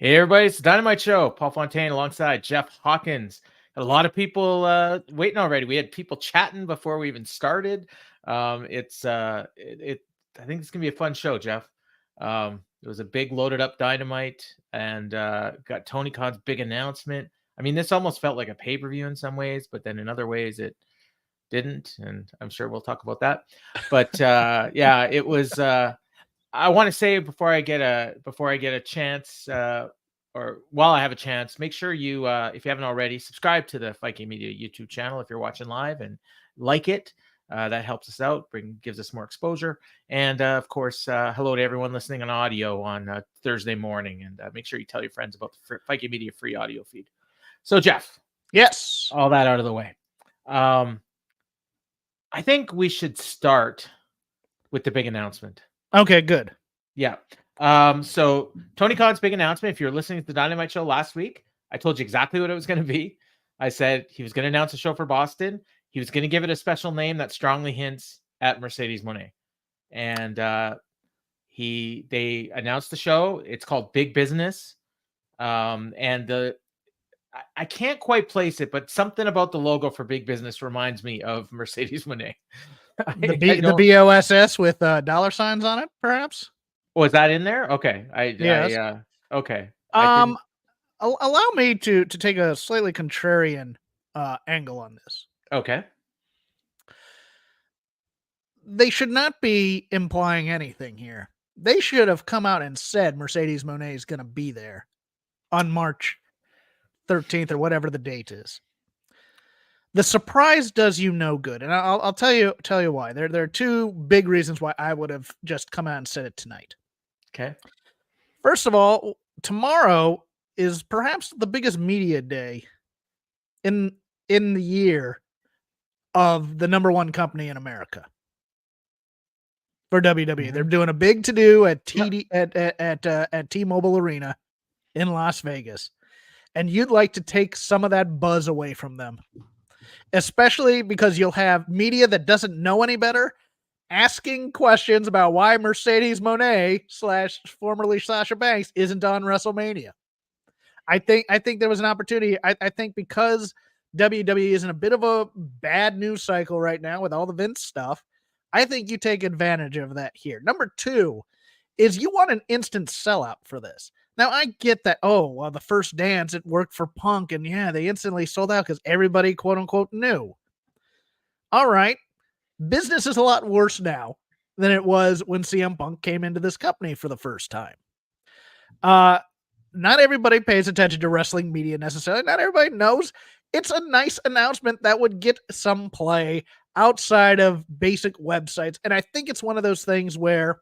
Hey everybody, it's the Dynamite Show. Paul Fontaine alongside Jeff Hawkins. Got a lot of people waiting already. We had people chatting before we even started. I think it's gonna be a fun show, Jeff. It was a big loaded up Dynamite, and got Tony Khan's big announcement. I mean, this almost felt like a pay-per-view in some ways, but then in other ways it didn't, and I'm sure we'll talk about that. But yeah, it was. I want to say before I get a chance, or while I have a chance, make sure you, if you haven't already, subscribe to the Viking Media YouTube channel if you're watching live, and like it. That helps us out, gives us more exposure. And of course, hello to everyone listening on audio on Thursday morning. And make sure you tell your friends about the Viking Media free audio feed. So, Jeff, yes, all that out of the way. I think we should start with the big announcement. Okay, good. Yeah. So Tony Khan's big announcement. If you're listening to the Dynamite Show last week, I told you exactly what it was going to be. I said he was going to announce a show for Boston. He was going to give it a special name that strongly hints at Mercedes Moné. And they announced the show. It's called Big Business. And I can't quite place it, but something about the logo for Big Business reminds me of Mercedes Moné. The BOSS with dollar signs on it, perhaps. Was that in there? Okay. Yes. Okay. Allow me to take a slightly contrarian angle on this. Okay. They should not be implying anything here. They should have come out and said Mercedes Moné is going to be there on March 13th or whatever the date is. The surprise does you no good, and I'll tell you why. There are two big reasons why I would have just come out and said it tonight. Okay. First of all, tomorrow is perhaps the biggest media day in the year of the number one company in America for WWE. Mm-hmm. They're doing a big to-do at T-Mobile Arena in Las Vegas, and you'd like to take some of that buzz away from them, especially because you'll have media that doesn't know any better asking questions about why Mercedes Moné / formerly Sasha Banks isn't on WrestleMania. I think there was an opportunity. I think because WWE is in a bit of a bad news cycle right now with all the Vince stuff, I think you take advantage of that here. Number two is you want an instant sellout for this. Now, I get that, the first dance, it worked for Punk, and yeah, they instantly sold out because everybody, quote-unquote, knew. All right. Business is a lot worse now than it was when CM Punk came into this company for the first time. Not everybody pays attention to wrestling media necessarily. Not everybody knows. It's a nice announcement that would get some play outside of basic websites. And I think it's one of those things where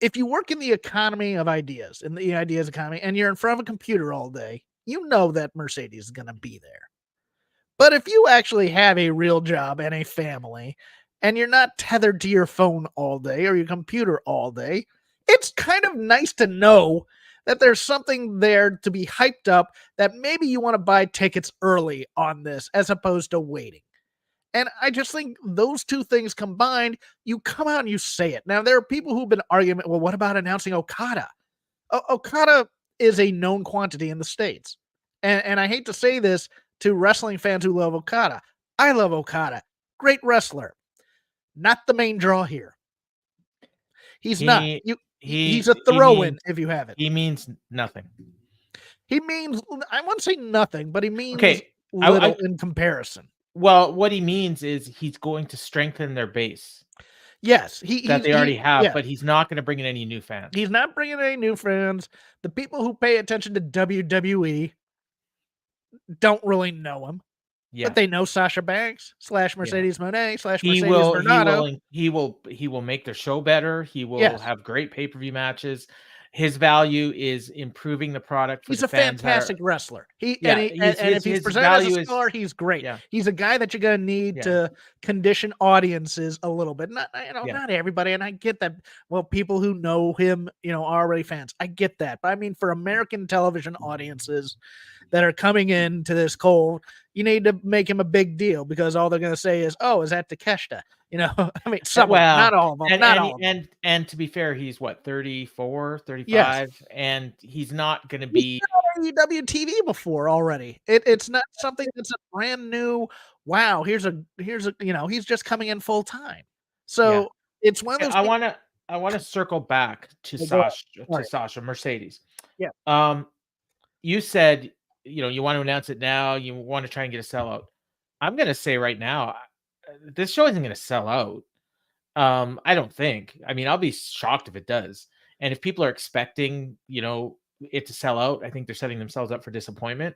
if you work in the economy of ideas, in the ideas economy, and you're in front of a computer all day, you know that Mercedes is going to be there. But if you actually have a real job and a family, and you're not tethered to your phone all day or your computer all day, it's kind of nice to know that there's something there to be hyped up, that maybe you want to buy tickets early on this as opposed to waiting. And I just think those two things combined, you come out and you say it. Now, there are people who've been arguing, well, what about announcing Okada? Okada is a known quantity in the States. And I hate to say this to wrestling fans who love Okada. I love Okada. Great wrestler. Not the main draw here. He's not. He's a throw-in if you have it. He means nothing. He means, I won't say nothing, but he means little in comparison. Well, what he means is he's going to strengthen their base. Yes. They already have, but he's not going to bring in any new fans. He's not bringing any new fans. The people who pay attention to WWE don't really know him. Yeah. But they know Sasha Banks / Mercedes Moné / Mercedes Bernardo. He will make their show better. He will have great pay-per-view matches. His value is improving the product. He's a fantastic wrestler. If he's presented as a star, he's great. Yeah. He's a guy that you're going to need to condition audiences a little bit. Not everybody, and I get that. Well, people who know him, are already fans. I get that. But I mean, for American television audiences that are coming into this cold, you need to make him a big deal because all they're going to say is, "Oh, is that Takeshita?" You know, I mean, some of them, not all of them, not all of them. And to be fair, he's what, 34, Yes. 35, and he's not going to He's be. been on AEW TV before already. It's not something that's a brand new. Wow, here's a he's just coming in full time. Yeah, So it's one of those. I want to circle back to Go ahead. Sasha Mercedes. Yeah. You said, you want to announce it now. You want to try and get a sellout. I'm going to say right now, this show isn't going to sell out. I don't think. I mean, I'll be shocked if it does. And if people are expecting, it to sell out, I think they're setting themselves up for disappointment.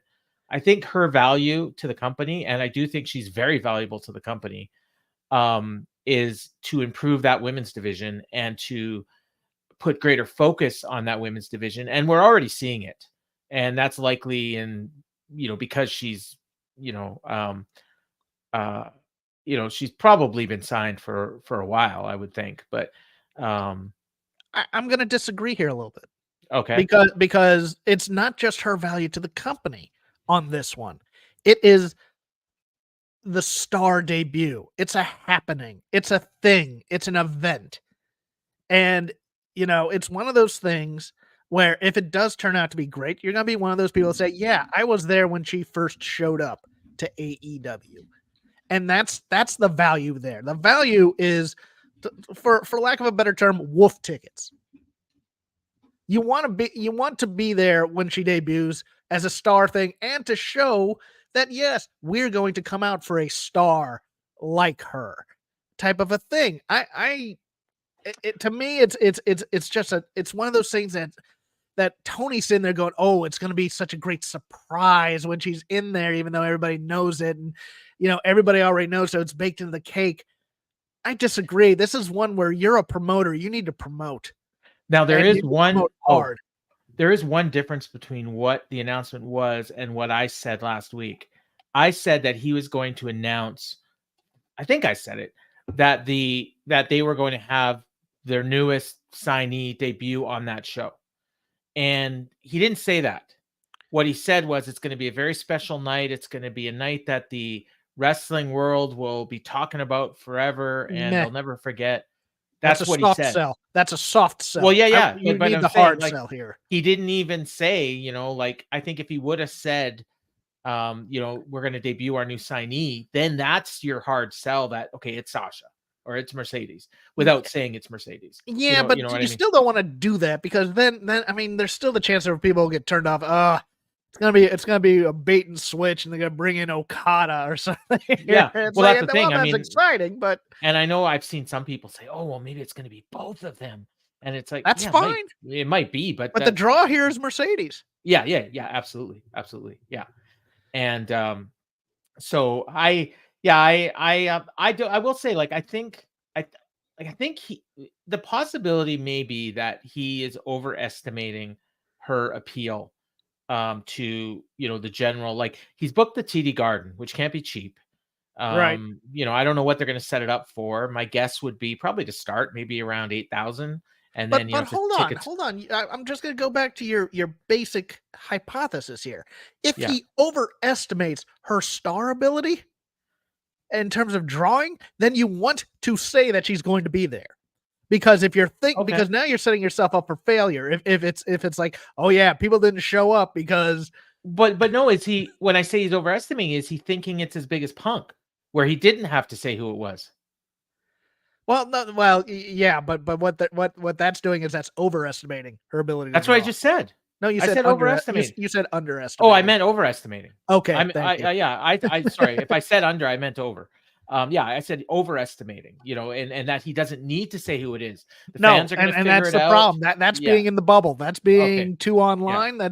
I think her value to the company, and I do think she's very valuable to the company, is to improve that women's division and to put greater focus on that women's division. And we're already seeing it. And that's likely because she's, she's probably been signed for a while, I would think. But I'm going to disagree here a little bit. Okay. Because it's not just her value to the company on this one. It is the star debut. It's a happening. It's a thing. It's an event. And, it's one of those things where if it does turn out to be great, you're going to be one of those people that say, yeah, I was there when she first showed up to AEW. And that's the value there. The value is, for lack of a better term, wolf tickets. You want to be there when she debuts as a star thing and to show that, yes, we're going to come out for a star like her type of a thing. To me, it's just it's one of those things that Tony's sitting there going, oh, it's going to be such a great surprise when she's in there, even though everybody knows it. And, everybody already knows, so it's baked into the cake. I disagree. This is one where you're a promoter. You need to promote. Now, there is one difference between what the announcement was and what I said last week. I said that he was going to announce, I think I said it, that they were going to have their newest signee debut on that show. And he didn't say that. What he said was it's going to be a very special night. It's going to be a night that the wrestling world will be talking about forever and they'll never forget. That's what he said. Sell. That's a soft sell. Well, yeah. You need the hard sell here. He didn't even say, I think if he would have said, we're going to debut our new signee, then that's your hard sell that, okay, it's Sasha or it's Mercedes without saying it's Mercedes. Yeah, but you still don't want to do that because then I mean, there's still the chance that people will get turned off. It's gonna be a bait and switch, and they're gonna bring in Okada or something. Yeah, that's the thing. That's exciting, but and I know I've seen some people say, "Oh, well, maybe it's gonna be both of them," and it's like that's fine. It might be, but the draw here is Mercedes. Yeah, absolutely, yeah. And so I will say, I think the possibility may be that he is overestimating her appeal to the general. He's booked the TD Garden, which can't be cheap. Right. I don't know what they're going to set it up for. My guess would be probably to start maybe around 8,000, and then but hold on. I'm just going to go back to your basic hypothesis here. If he overestimates her star ability in terms of drawing, then you want to say that she's going to be there. Because if you're because now you're setting yourself up for failure. If it's like, oh yeah, people didn't show up because. But no, when I say he's overestimating, is he thinking it's as big as Punk, where he didn't have to say who it was? Yeah, but what that's doing is that's overestimating her ability. That's what I just said. No, you said overestimating. You said underestimating. Oh, I meant overestimating. Okay, I sorry. If I said under, I meant over. I said overestimating, and that he doesn't need to say who it is. The fans are going to figure it out. And that's the problem. That's being in the bubble. That's being too online. Yeah.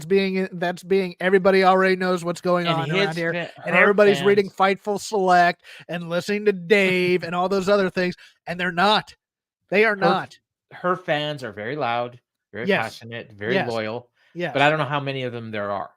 That's being everybody already knows what's going on around here, and everybody's reading Fightful Select and listening to Dave and all those other things, and they're not. They are not. Her fans are very loud, very passionate, very loyal. Yeah, but I don't know how many of them there are.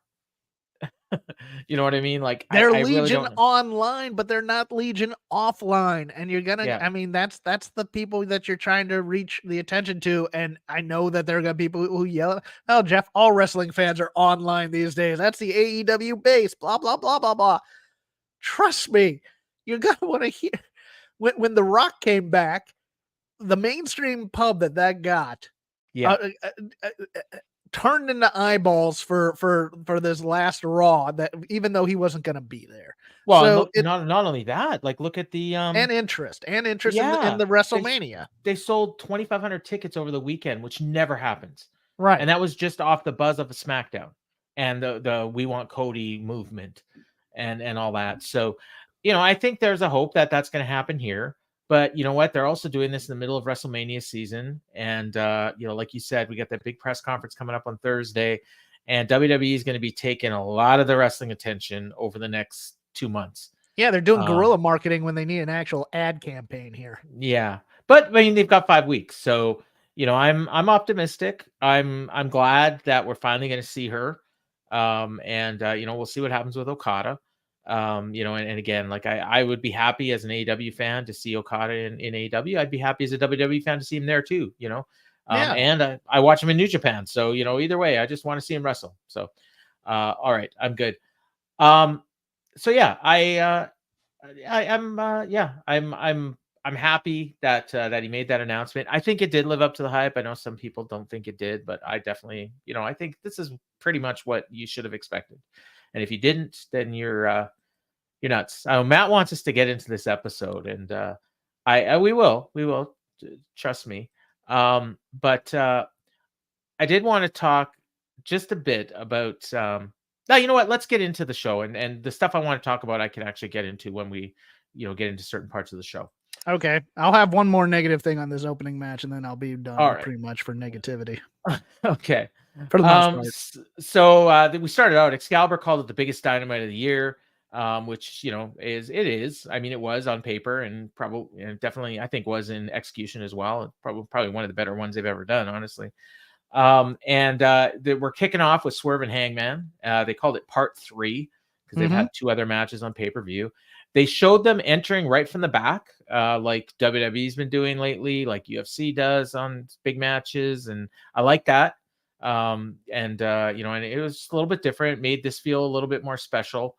You know what I mean? They're I Legion really online, but they're not Legion offline. And you're gonna, I mean, that's the people that you're trying to reach the attention to. And I know that there are gonna be people who yell, "Oh, Jeff, all wrestling fans are online these days. That's the AEW base." Blah blah blah blah blah. Trust me, you're gonna want to hear when The Rock came back. The mainstream pub that got Yeah. turned into eyeballs for this last Raw. That even though he wasn't going to be there, Well, and so look, not only that, like look at the and interest in yeah, the they WrestleMania. they sold 2,500 tickets over the weekend, which never happens. Right. And that was just off the buzz of a SmackDown and the We Want Cody movement and all that. So, I think there's a hope that that's going to happen here. But you know what? They're also doing this in the middle of WrestleMania season. And, like you said, we got that big press conference coming up on Thursday. And WWE is going to be taking a lot of the wrestling attention over the next 2 months. Yeah, they're doing guerrilla marketing when they need an actual ad campaign here. Yeah. But I mean, they've got 5 weeks. So, I'm optimistic. I'm glad that we're finally going to see her. And we'll see what happens with Okada. And again, like I would be happy as an AEW fan to see Okada in AEW. I'd be happy as a WWE fan to see him there too, Yeah. And I watch him in New Japan. So, either way, I just want to see him wrestle. So, all right, I'm good. So yeah, I'm happy that that he made that announcement. I think it did live up to the hype. I know some people don't think it did, but I definitely, I think this is pretty much what you should have expected. And if you didn't, then you're nuts. Matt wants us to get into this episode, and we will, trust me. But I did want to talk just a bit about. Now, you know what? Let's get into the show, and the stuff I want to talk about, I can actually get into when we, get into certain parts of the show. Okay, I'll have one more negative thing on this opening match, and then I'll be done. All right. Pretty much for negativity. Okay. For the most part. So we started out. Excalibur called it the biggest Dynamite of the year, which is. I mean, it was on paper, and probably definitely I think was in execution as well. Probably one of the better ones they've ever done, honestly. We're kicking off with Swerve and Hangman. They called it part 3 because they've had 2 other matches on pay-per-view. They showed them entering right from the back, like WWE's been doing lately, like UFC does on big matches, and I like that. And it was a little bit different. It made this feel a little bit more special.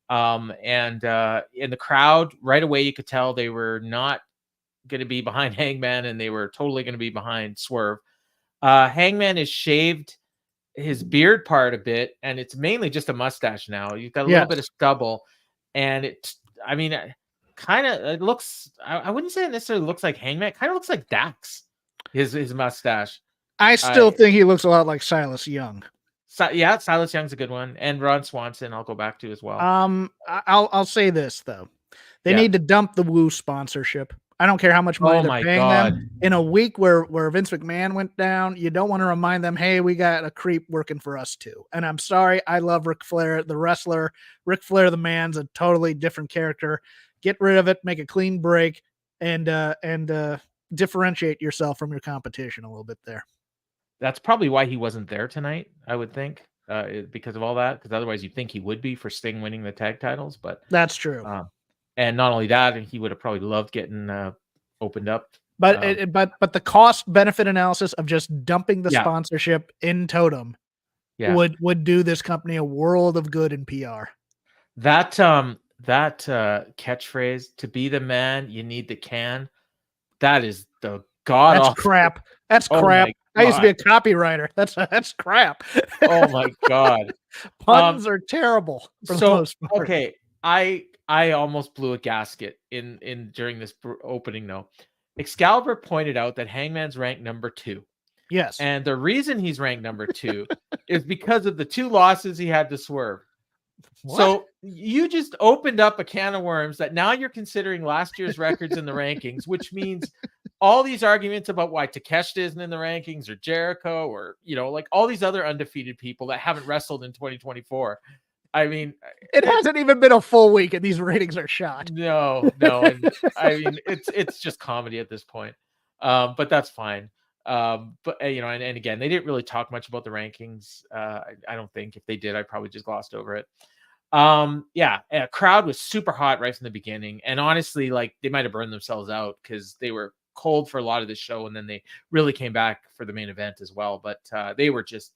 And in the crowd, right away you could tell they were not going to be behind Hangman, and they were totally going to be behind Swerve. Hangman has shaved his beard part a bit, and it's mainly just a mustache now. You've got a little bit of stubble, and it looks. I wouldn't say it necessarily looks like Hangman. It kind of looks like Dax. His mustache. I still think he looks a lot like Silas Young. Yeah, Silas Young's a good one, and Ron Swanson. I'll go back to as well. I'll say this though, they need to dump the Woo sponsorship. I don't care how much money they're paying them. In a week where Vince McMahon went down, you don't want to remind them, hey, we got a creep working for us too. And I'm sorry, I love Ric Flair, the wrestler. Ric Flair, the man's a totally different character. Get rid of it, make a clean break, and differentiate yourself from your competition a little bit there. That's probably why he wasn't there tonight, I would think, because of all that. Because otherwise, you'd think he would be for Sting winning the tag titles. But that's true. And not only that, he would have probably loved getting opened up. But the cost benefit analysis of just dumping the sponsorship in Totem would do this company a world of good in PR. That catchphrase, to be the man, you need the can. That is the god. That's crap. That's crap. I used to be a copywriter. That's crap. Oh my god. Puns are terrible. Okay, I almost blew a gasket in during this opening though. Excalibur pointed out that Hangman's ranked number 2. Yes. And the reason he's ranked number 2 is because of the 2 losses he had to Swerve. What? So you just opened up a can of worms that now you're considering last year's records in the rankings, which means all these arguments about why Takeshita isn't in the rankings or Jericho or, like all these other undefeated people that haven't wrestled in 2024. I mean, it hasn't even been a full week and these ratings are shot. No. And, I mean, it's just comedy at this point. But that's fine. But and again, they didn't really talk much about the rankings. I don't think. If they did, I probably just glossed over it. A crowd was super hot right from the beginning. And honestly, like they might have burned themselves out because they were cold for a lot of the show. And then they really came back for the main event as well. But they were just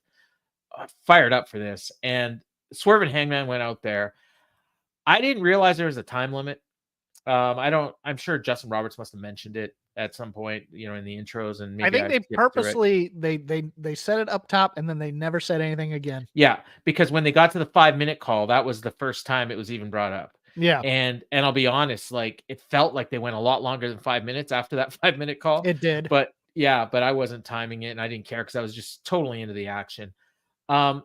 fired up for this. And Swerve and Hangman went out there. I didn't realize there was a time limit. I'm sure Justin Roberts must have mentioned it at some point, in the intros, and I maybe think I they skipped through it. purposely they set it up top and then they never said anything again. Yeah, because when they got to the 5-minute call, that was the first time it was even brought up. Yeah, And I'll be honest, like, it felt like they went a lot longer than 5 minutes after that 5-minute call. it did. But yeah, but I wasn't timing it and I didn't care because I was just totally into the action. Um,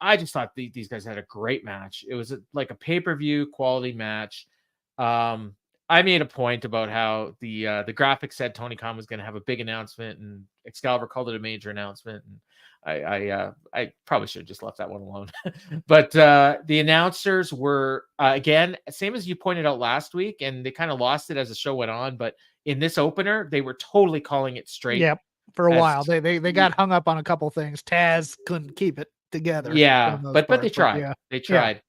I just thought these guys had a great match. It was like a pay-per-view quality match. I made a point about how the graphic said Tony Khan was going to have a big announcement, and Excalibur called it a major announcement. And I probably should have just left that one alone. But the announcers were again, same as you pointed out last week, and they kind of lost it as the show went on. But in this opener, they were totally calling it straight. Yep. For a as- while, they got hung up on a couple things. Taz couldn't keep it together. Yeah, for the most but part, they tried. yeah. They tried.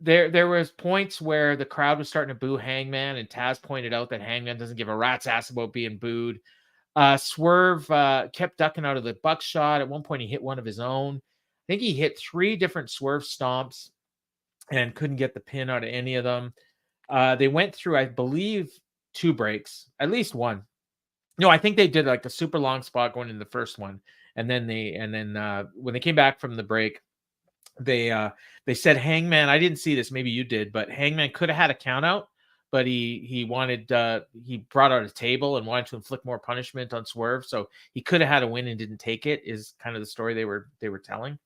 There was points where the crowd was starting to boo Hangman, and Taz pointed out that Hangman doesn't give a rat's ass about being booed. Swerve kept ducking out of the buckshot. At one point, he hit one of his own. I think he hit 3 different Swerve stomps and couldn't get the pin out of any of them. They went through, I believe, 2 breaks, at least one. No, I think they did like a super long spot going in the first one, and then when they came back from the break, they said Hangman. I didn't see this, maybe you did, but Hangman could have had a count out, but he brought out a table and wanted to inflict more punishment on Swerve, so he could have had a win and didn't take it. Is kind of the story they were telling.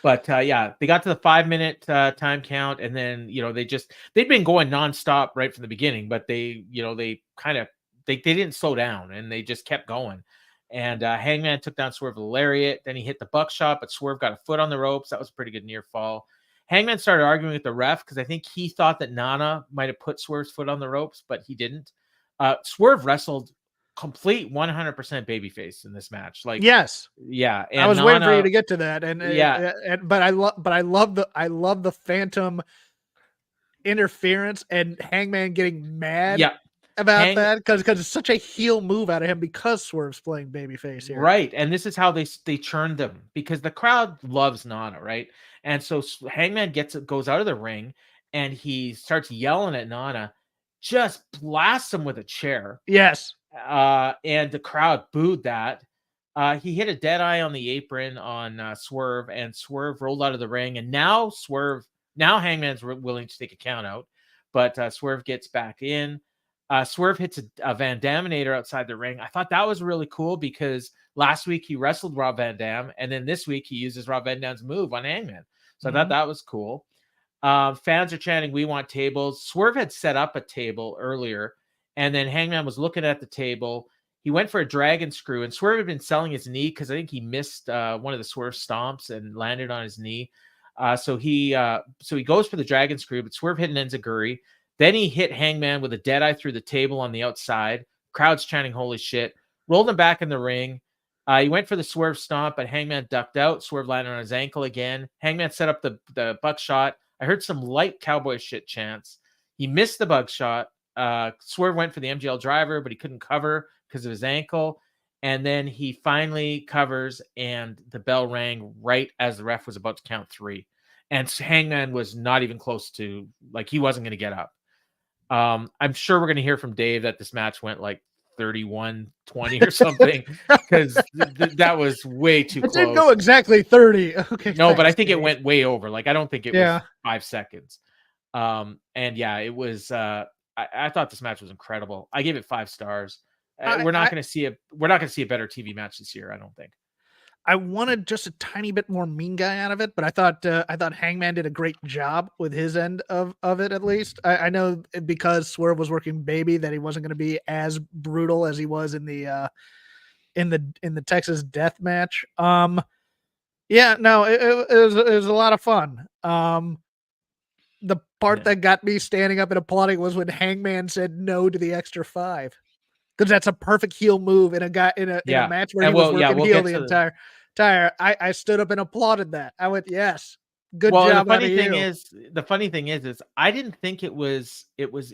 But yeah, they got to the 5-minute time count, and then they'd been going nonstop right from the beginning, but they didn't slow down and they just kept going. And Hangman took down Swerve with a lariat. Then he hit the buckshot, but Swerve got a foot on the ropes. That was a pretty good near fall. Hangman started arguing with the ref because I think he thought that Nana might have put Swerve's foot on the ropes, but he didn't. Swerve wrestled complete 100% babyface in this match. Like, yes, yeah. And I was Nana, waiting for you to get to that, and yeah, but I love the Phantom interference and Hangman getting mad. Yeah. About that because it's such a heel move out of him because Swerve's playing babyface here. Right. And this is how they churned them because the crowd loves Nana, right? And so Hangman goes out of the ring and he starts yelling at Nana, just blasts him with a chair. Yes. And the crowd booed that. He hit a dead eye on the apron on Swerve, and Swerve rolled out of the ring. And now Hangman's willing to take a count out, but Swerve gets back in. Swerve hits a Van Daminator outside the ring. I thought that was really cool because last week he wrestled Rob Van Dam, and then this week he uses Rob Van Dam's move on Hangman. So I thought that was cool. Fans are chanting, "We want tables." Swerve had set up a table earlier, and then Hangman was looking at the table. He went for a dragon screw, and Swerve had been selling his knee because I think he missed one of the Swerve stomps and landed on his knee. So he goes for the dragon screw, but Swerve hit an enziguri. Then he hit Hangman with a deadeye through the table on the outside. Crowd's chanting, "Holy shit." Rolled him back in the ring. He went for the Swerve stomp, but Hangman ducked out. Swerve landed on his ankle again. Hangman set up the buckshot. I heard some light cowboy shit chants. He missed the buckshot. Swerve went for the MGL driver, but he couldn't cover because of his ankle. And then he finally covers, and the bell rang right as the ref was about to count 3. And Hangman was not even close to, like, he wasn't going to get up. I'm sure we're going to hear from Dave that this match went like 31-20 or something because that was way too close. It didn't go exactly 30. Okay. No, thanks, but I think Dave. It went way over. Like, I don't think it was 5 seconds. And yeah, it was. I thought this match was incredible. I gave it 5 stars. We're not going to see a better TV match this year, I don't think. I wanted just a tiny bit more mean guy out of it, but I thought Hangman did a great job with his end of it, at least. I know because Swerve was working baby that he wasn't going to be as brutal as he was in the Texas death match. Yeah, no, it was a lot of fun. The part that got me standing up and applauding was when Hangman said no to the extra 5. Because that's a perfect heel move in a match where he was working heel the entire. I stood up and applauded that. I went, yes, good job. The funny thing is, I didn't think it was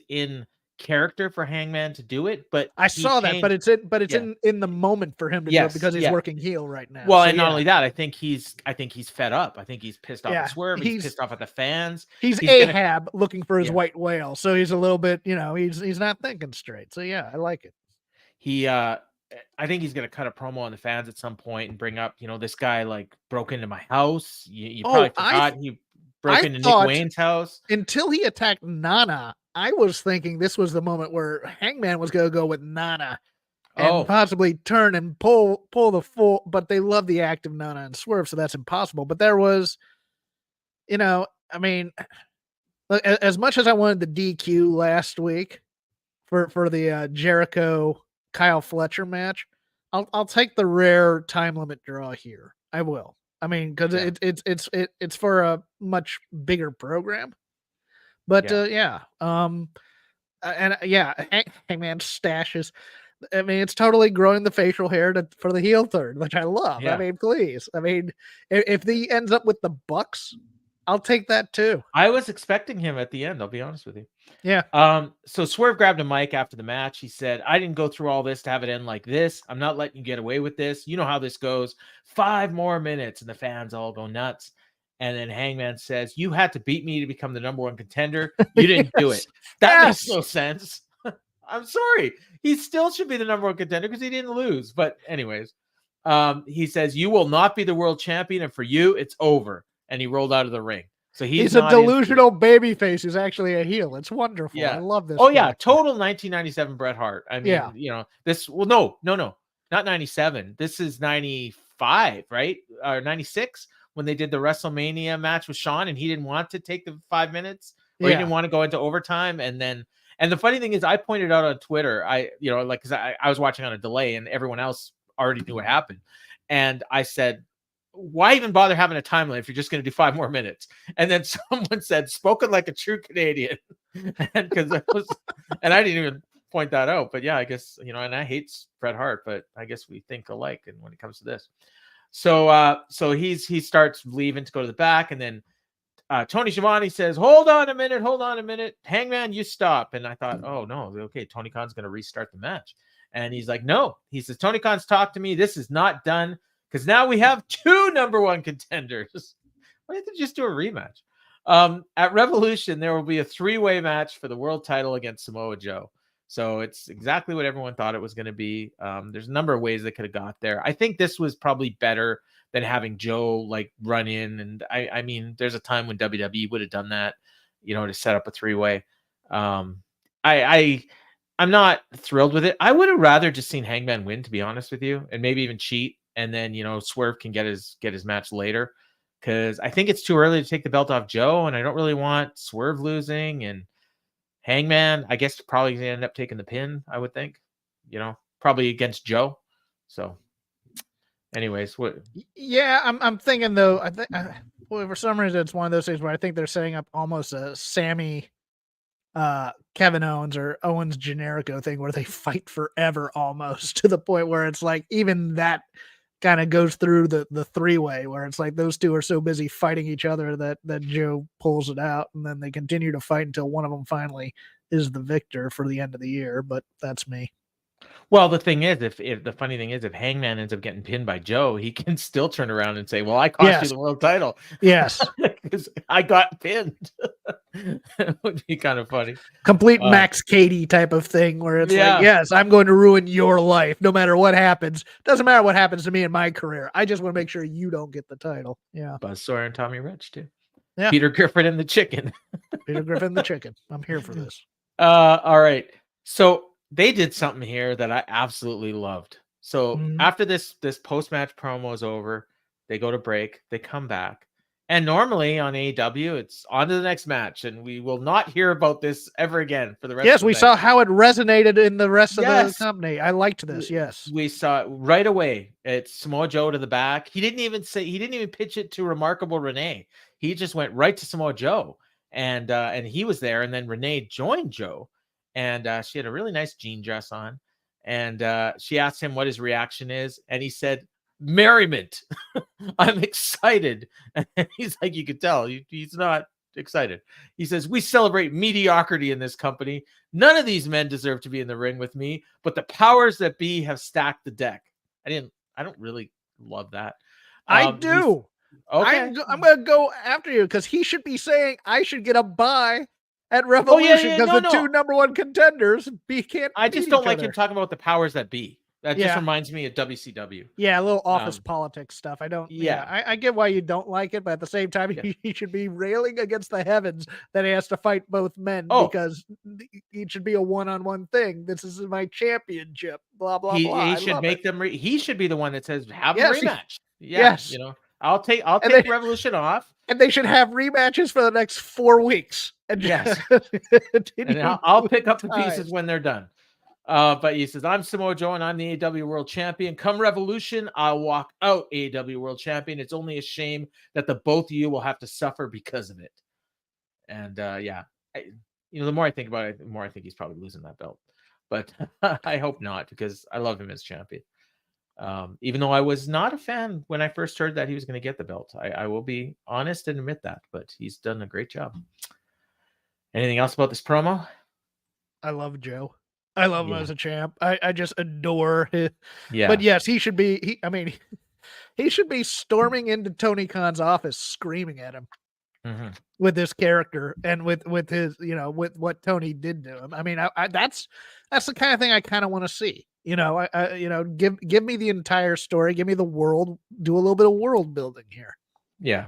in character for Hangman to do it, but I saw that, but it's in the moment for him to do it because he's working heel right now. Well, so, and not only that, I think he's fed up. I think he's pissed off at Swerve. He's pissed off at the fans. He's Ahab looking for his white whale, so he's a little bit, he's not thinking straight. So yeah, I like it. I think he's gonna cut a promo on the fans at some point and bring up, this guy like broke into my house. You probably forgot he broke into Nick Wayne's house. Until he attacked Nana, I was thinking this was the moment where Hangman was gonna go with Nana and possibly turn and pull the full, but they love the active Nana and Swerve, so that's impossible. But there was, I mean, as much as I wanted the DQ last week for the Jericho Kyle Fletcher match, I'll take the rare time limit draw here. I will. I mean, because it's for a much bigger program. But Hangman stashes. I mean, it's totally growing the facial hair for the heel turn, which I love. Yeah. I mean, please. I mean, if he ends up with the Bucks, I'll take that too. I was expecting him at the end, I'll be honest with you. Yeah. So Swerve grabbed a mic after the match. He said, I didn't go through all this to have it end like this. I'm not letting you get away with this. You know how this goes. 5 more minutes. And the fans all go nuts. And then Hangman says, you had to beat me to become the #1 contender. You didn't do it. That makes no sense. I'm sorry. He still should be the #1 contender because he didn't lose. But anyways, he says, you will not be the world champion. And for you, it's over. And he rolled out of the ring. So he's a delusional babyface who's actually a heel. It's wonderful. Yeah. I love this. Oh, yeah. Total 1997 Bret Hart. I mean, no, not 97. This is 95, right? Or 96 when they did the WrestleMania match with Shawn and he didn't want to take the 5 minutes or he didn't want to go into overtime. And the funny thing is I pointed out on Twitter, because I was watching on a delay and everyone else already knew what happened. And I said, why even bother having a time limit if you're just going to do 5 more minutes? And then someone said, spoken like a true Canadian. and I didn't even point that out, but yeah, I guess, and I hate Bret Hart, but I guess we think alike. And when it comes to this, so he starts leaving to go to the back. And then Tony Schiavone says, hold on a minute. Hangman, you stop. And I thought, oh no. Okay. Tony Khan's going to restart the match. And he's like, no, he says, Tony Khan's talked to me. This is not done. Because now we have 2 #1 contenders. Why didn't they just do a rematch? At Revolution, there will be a 3-way match for the world title against Samoa Joe. So it's exactly what everyone thought it was going to be. There's a number of ways they could have got there. I think this was probably better than having Joe like run in. And I mean, there's a time when WWE would have done that, to set up a 3-way. I'm not thrilled with it. I would have rather just seen Hangman win, to be honest with you, and maybe even cheat. And then, Swerve can get his match later because I think it's too early to take the belt off Joe. And I don't really want Swerve losing and Hangman, I guess, probably going to end up taking the pin, I would think, probably against Joe. So anyways, what? Yeah, I'm thinking, though, I think for some reason, it's one of those things where I think they're setting up almost a Sammy, Kevin Owens or Owens Generico thing where they fight forever almost to the point where it's like even that kind of goes through the 3-way where it's like those two are so busy fighting each other that Joe pulls it out and then they continue to fight until one of them finally is the victor for the end of the year. But that's me. Well, the thing is, if the funny thing is, if Hangman ends up getting pinned by Joe, he can still turn around and say, well, I cost you the world title. Yes. Because I got pinned. It would be kind of funny. Complete Max Cady type of thing where it's like, yes, I'm going to ruin your life no matter what happens. Doesn't matter what happens to me in my career. I just want to make sure you don't get the title. Yeah. Buzz Sawyer and Tommy Rich, too. Yeah. Peter Griffin and the Chicken. Peter Griffin the Chicken. I'm here for this. All right. So they did something here that I absolutely loved. So after this post-match promo is over, they go to break, they come back. And normally on AEW, it's on to the next match, and we will not hear about this ever again for the rest of the night. Yes, we saw how it resonated in the rest of the company. I liked this, yes. We saw it right away. It's Samoa Joe to the back. He didn't even pitch it to Remarkable Renee. He just went right to Samoa Joe. And he was there, and then Renee joined Joe. And she had a really nice jean dress on. And she asked him what his reaction is. And he said, merriment. I'm excited. And he's like, you could tell he's not excited. He says, "We celebrate mediocrity in this company. None of these men deserve to be in the ring with me, but the powers that be have stacked the deck." I don't really love that. I do. Okay. I'm going to go after you because he should be saying I should get a bye at Oh Revolution yeah, because no, the two number one contenders can't. I beat just each don't like other. him talking about the powers that be. That just Yeah. reminds me of WCW. Yeah, a little office politics stuff. I don't. Yeah. I get why you don't like it, but at the same time, Yeah. he should be railing against the heavens that he has to fight both men Oh. because it should be a one-on-one thing. This is my championship. Blah blah blah. He should make them. He should be the one that says have a Yes, rematch. Yeah, yes. you know, I'll take they- Revolution off. And they should have rematches for the next 4 weeks. And Yes. continue And I'll pick up the times. pieces when they're done. But he says, "I'm Samoa Joe and I'm the AEW World Champion. Come Revolution, I'll walk out AEW World Champion. It's only a shame that the both of you will have to suffer because of it." And yeah, the more I think about it, the more I think he's probably losing that belt. But I hope not, because I love him as champion. Even though I was not a fan when I first heard that he was going to get the belt. I will be honest and admit that, but he's done a great job. Anything else about this promo? I love Joe. I love him as a champ. I just adore him. Yeah. But yes, he should be. He should be storming into Tony Khan's office, screaming at him with this character and with his, with what Tony did to him. I mean, that's the kind of thing I kind of want to see. Give me the entire story. Give me the world. Do a little bit of world building here. Yeah.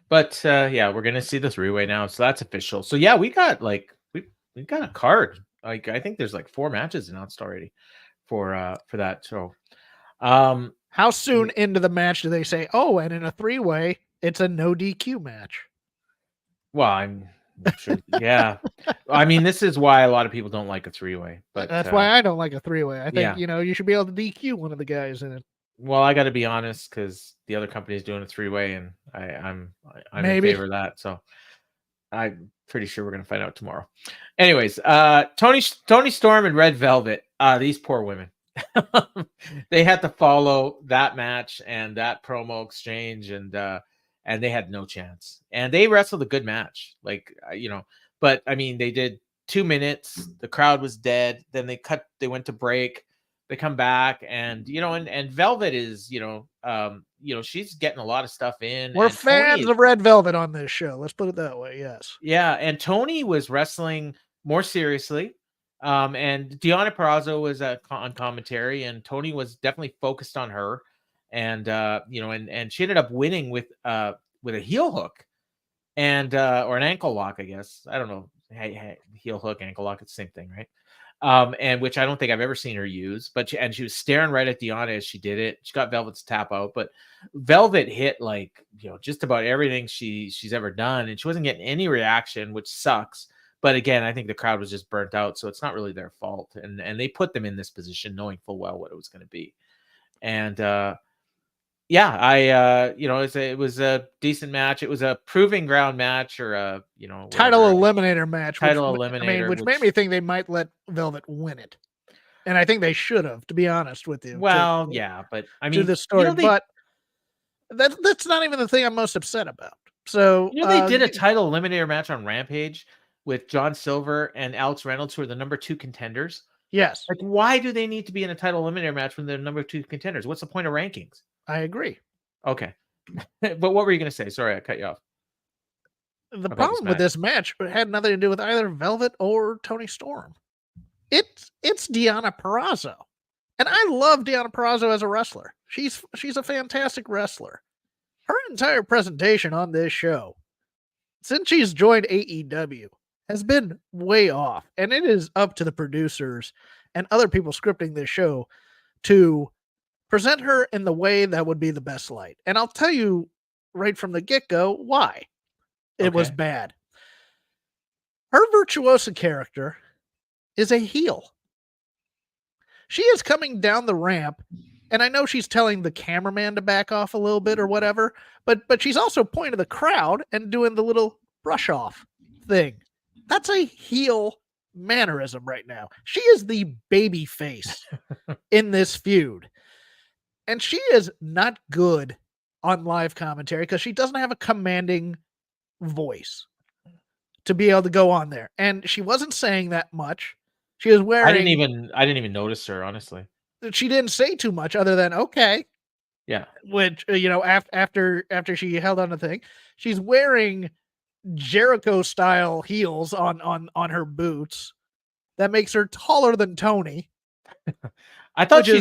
But we're gonna see the three-way now, so that's official. So yeah, we got we got a card. Like I think there's like 4 matches announced already for that. So how soon into the match do they say, "Oh, and in a 3-way, it's a no DQ match"? Well, I'm sure. Yeah, I mean, this is why a lot of people don't like a 3-way. But that's why I don't like a 3-way. I think you should be able to DQ one of the guys in it. Well, I got to be honest, because the other company is doing a 3-way, and I'm in favor of that. So I'm pretty sure we're gonna find out tomorrow. Anyways, Toni Storm and Red Velvet. These poor women. They had to follow that match and that promo exchange, and they had no chance. And they wrestled a good match, but I mean, they did 2 minutes. The crowd was dead. Then they went to break. They come back, and and Velvet is she's getting a lot of stuff in. We're fans of Red Velvet on this show. Let's put it that way. Yes. Yeah, and Toni was wrestling more seriously. And Deonna Purrazzo was on commentary, and Toni was definitely focused on her, and and she ended up winning with a heel hook, and or an ankle lock, I guess. I don't know. Hey, heel hook, ankle lock, it's the same thing, right? And which I don't think I've ever seen her use, but she was staring right at Deonna as she did it. She got Velvet to tap out, but Velvet hit just about everything she's ever done, and she wasn't getting any reaction, which sucks. But again, I think the crowd was just burnt out, so it's not really their fault. And they put them in this position knowing full well what it was going to be. And it was a decent match. It was a proving ground match, or a title eliminator match. Eliminator, which made me think they might let Velvet win it, and I think they should have, to be honest with you. Well, but I mean, the story, but that's not even the thing I'm most upset about. So they did a title eliminator match on Rampage with John Silver and Alex Reynolds, who are the number 2 contenders. Yes. Like, why do they need to be in a title eliminator match when they're number 2 contenders? What's the point of rankings? I agree. Okay. But what were you going to say? Sorry, I cut you off. The problem with this match had nothing to do with either Velvet or Toni Storm. It's Deonna Purrazzo. And I love Deonna Purrazzo as a wrestler. She's a fantastic wrestler. Her entire presentation on this show, since she's joined AEW, has been way off. And it is up to the producers and other people scripting this show to present her in the way that would be the best light. And I'll tell you right from the get-go why it was bad. Her Virtuosa character is a heel. She is coming down the ramp, and I know she's telling the cameraman to back off a little bit or whatever, but she's also pointing to the crowd and doing the little brush off thing. That's a heel mannerism right now. She is the baby face in this feud. And she is not good on live commentary because she doesn't have a commanding voice. to be able to go on there. And she wasn't saying that much. She was wearing. I didn't even notice her, honestly. She didn't say too much other than okay. Yeah. Which after she held on the thing, she's wearing Jericho style heels on her boots. That makes her taller than Toni. I thought she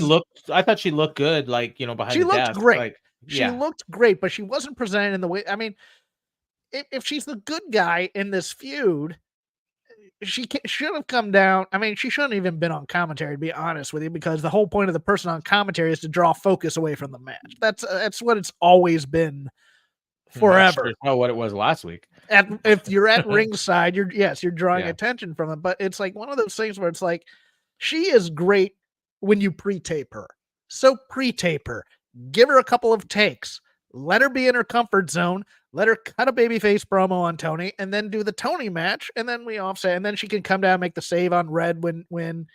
looked good, like, behind she the looked desk. great. Like, She looked great, but she wasn't presented in the way. I mean, if she's the good guy in this feud, she should have come down. I mean, she shouldn't even been on commentary, to be honest with you, because the whole point of the person on commentary is to draw focus away from the match. That's what it's always been forever. Sure know what it was last week. If you're at ringside, you're drawing Yeah. attention from it. But it's like one of those things where it's like, she is great when you pre-tape her. So pre-tape her. Give her a couple of takes. Let her be in her comfort zone. Let her cut a babyface promo on Toni, and then do the Toni match, and then we offset, and then she can come down and make the save on Red when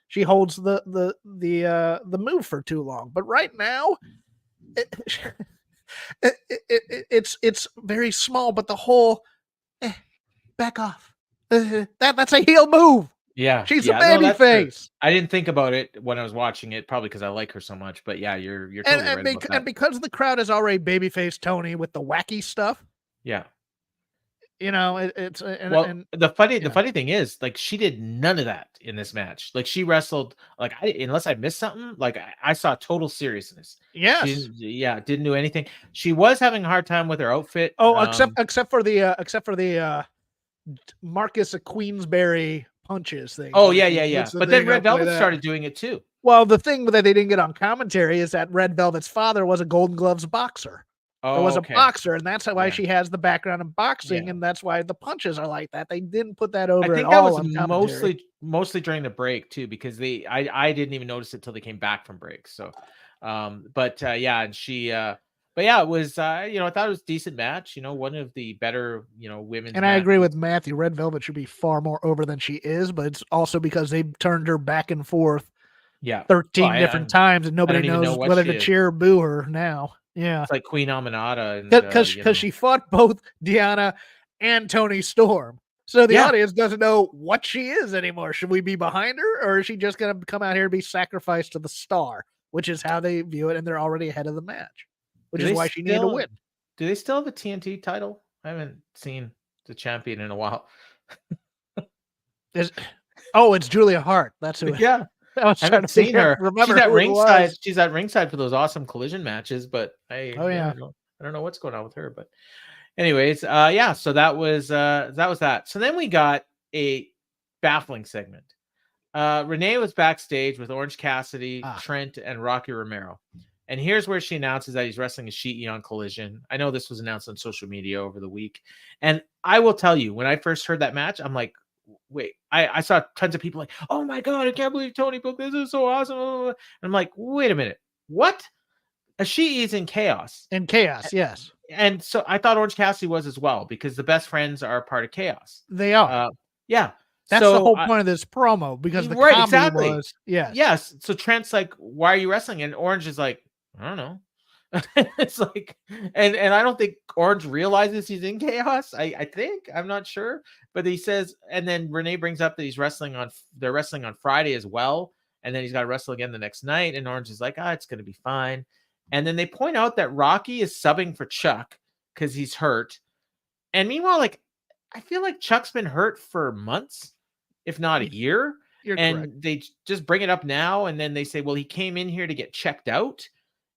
she holds the move for too long. But right now, it's very small. But the whole back off. That's a heel move. Yeah, she's a babyface. I didn't think about it when I was watching it, probably because I like her so much. But yeah, you're totally right about that. And because the crowd is already babyface Toni with the wacky stuff. Yeah, the funny thing is, like, she did none of that in this match. Like, she wrestled like unless I missed something, like I saw total seriousness. Yes, didn't do anything. She was having a hard time with her outfit. Oh, except for the Marcus of Queensberry punches thing. Oh yeah. But then Red Velvet started doing it too. Well, the thing that they didn't get on commentary is that Red Velvet's father was a Golden Gloves boxer. Oh, was a boxer, and that's why she has the background in boxing, and that's why the punches are like that. They didn't put that over. I think that was mostly during the break too, because I didn't even notice it till they came back from break. So, and she. But yeah, it was, I thought it was a decent match, one of the better, women's. And I agree with Matthew. Red Velvet should be far more over than she is, but it's also because they turned her back and forth 13 different times, and nobody knows whether to cheer or boo her now. Yeah. It's like Queen Aminata. Because she fought both Deanna and Toni Storm. So the audience doesn't know what she is anymore. Should we be behind her, or is she just going to come out here and be sacrificed to the star, which is how they view it, and they're already ahead of the match. Which is why she needed to win. Do they still have a TNT title? I haven't seen the champion in a while. It's Julia Hart. That's who. Yeah, I haven't seen her. Remember, she's at ringside. She's at ringside for those awesome collision matches. But I don't know what's going on with her. But anyways, So that was that. So then we got a baffling segment. Renee was backstage with Orange Cassidy, Trent, and Rocky Romero. And here's where she announces that he's wrestling Ishii on Collision. I know this was announced on social media over the week. And I will tell you, when I first heard that match, I'm like, wait, I saw tons of people like, oh my God, I can't believe Toni booked this. Is so awesome. And I'm like, wait a minute. What? Ishii is in Chaos. In Chaos, yes. And so I thought Orange Cassidy was as well, because the best friends are part of Chaos. They are. Yeah. That's the whole point of this promo, because the comedy was, yes. So Trent's like, why are you wrestling? And Orange is like, I don't know. It's like, and I don't think Orange realizes he's in Chaos. I think, I'm not sure, but he says, and then Renee brings up that they're wrestling on Friday as well, and then he's got to wrestle again the next night, and Orange is like, it's going to be fine. And then they point out that Rocky is subbing for Chuck because he's hurt, and meanwhile, like, I feel like Chuck's been hurt for months, if not a year. You're and correct. They just bring it up now, and then they say, well, he came in here to get checked out.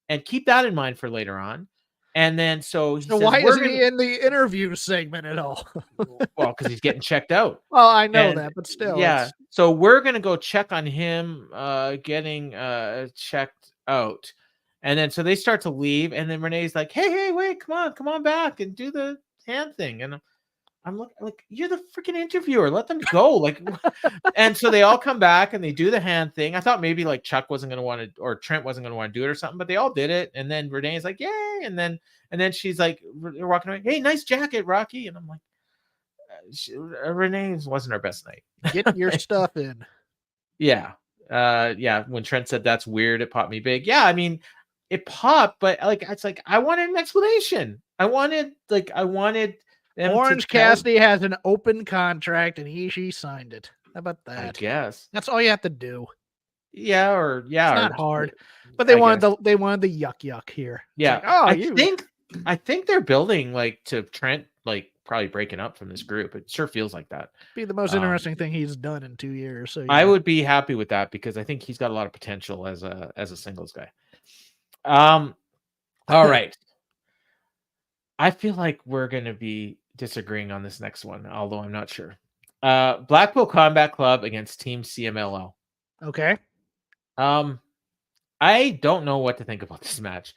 And keep that in mind for later on. And then so he says, why isn't he in the interview segment at all? Well, because he's getting checked out. Well, I know that, but still. Yeah. So we're going to go check on him getting checked out. And then so they start to leave. And then Renee's like, hey, wait, come on back and do the hand thing. And I'm looking like, you're the freaking interviewer. Let them go. Like, and so they all come back and they do the hand thing. I thought maybe like Chuck wasn't going to want to, or Trent wasn't going to want to do it or something, but they all did it. And then Renee's like, yay. And then she's like, they're walking away. Hey, nice jacket, Rocky. And I'm like, Renee's wasn't our best night. Get your stuff in. Yeah. When Trent said that's weird, it popped me big. Yeah. I mean, it popped, but like, it's like, I wanted an explanation. I wanted them to Orange tag? Cassidy has an open contract and she signed it. How about I that? guess. That's all you have to do. Yeah, It's not or hard. But I guess. they wanted the yuck here. It's Yeah, like, oh, I think they're building like to Trent, like probably breaking up from this group. It sure feels like that. be the most interesting thing he's done in 2 years. So I yeah. would be happy with that because I think he's got a lot of potential as a singles guy. All right. I feel like we're gonna be disagreeing on this next one, although I'm not sure. Blackpool Combat Club against Team CMLL. Okay. I don't know what to think about this match.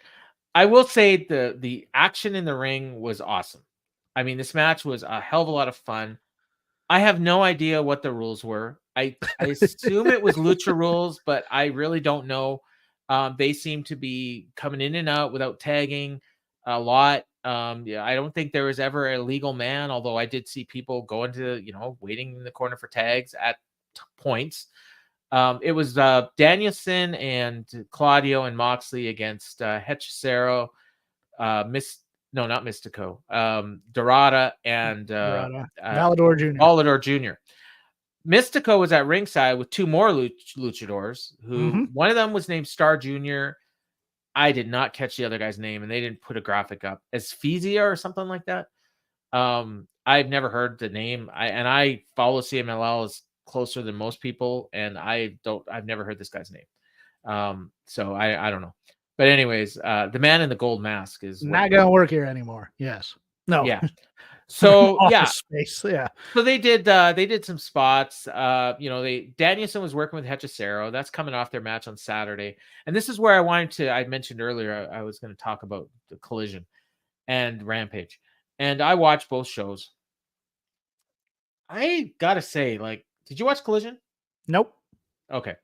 I will say the action in the ring was awesome. I mean, this match was a hell of a lot of fun. I have no idea what the rules were. I assume it was lucha rules, but I really don't know. They seem to be coming in and out without tagging a lot. Yeah, I don't think there was ever a legal man, although I did see people going to, waiting in the corner for tags at points. It was Danielson and Claudio and Moxley against Hechicero, not Mystico, Dorada and Valador Jr. Volador Jr. Mystico was at ringside with two more luchadors who one of them was named Star Jr. I did not catch the other guy's name and they didn't put a graphic up. Asphyxia or something like that. I've never heard the name. I follow CMLL as closer than most people, and I've never heard this guy's name. So I don't know. But anyways, the man in the gold mask is not gonna work here anymore. Yes. No. Yeah. So yeah. Space. Yeah. So they did some spots. Danielson was working with Hechicero. That's coming off their match on Saturday. And this is where I mentioned earlier I was going to talk about the Collision and Rampage. And I watched both shows. I gotta say, did you watch Collision? Nope. Okay.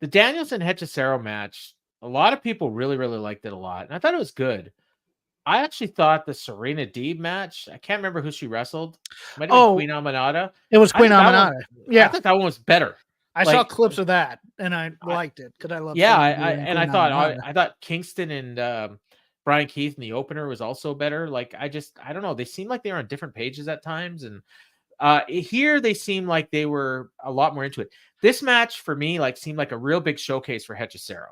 The Danielson Hechicero match, a lot of people really, really liked it a lot. And I thought it was good. I actually thought the Serena Deeb match, I can't remember who she wrestled. Might have been Queen Almanada. It was Queen Almanada. Yeah. I thought that one was better. I saw clips of that and I liked it because I love. Yeah, I thought Kingston and Brian Keith in the opener was also better. I don't know. They seemed like they were on different pages at times, and here they seemed like they were a lot more into it. This match for me seemed like a real big showcase for Hechicero.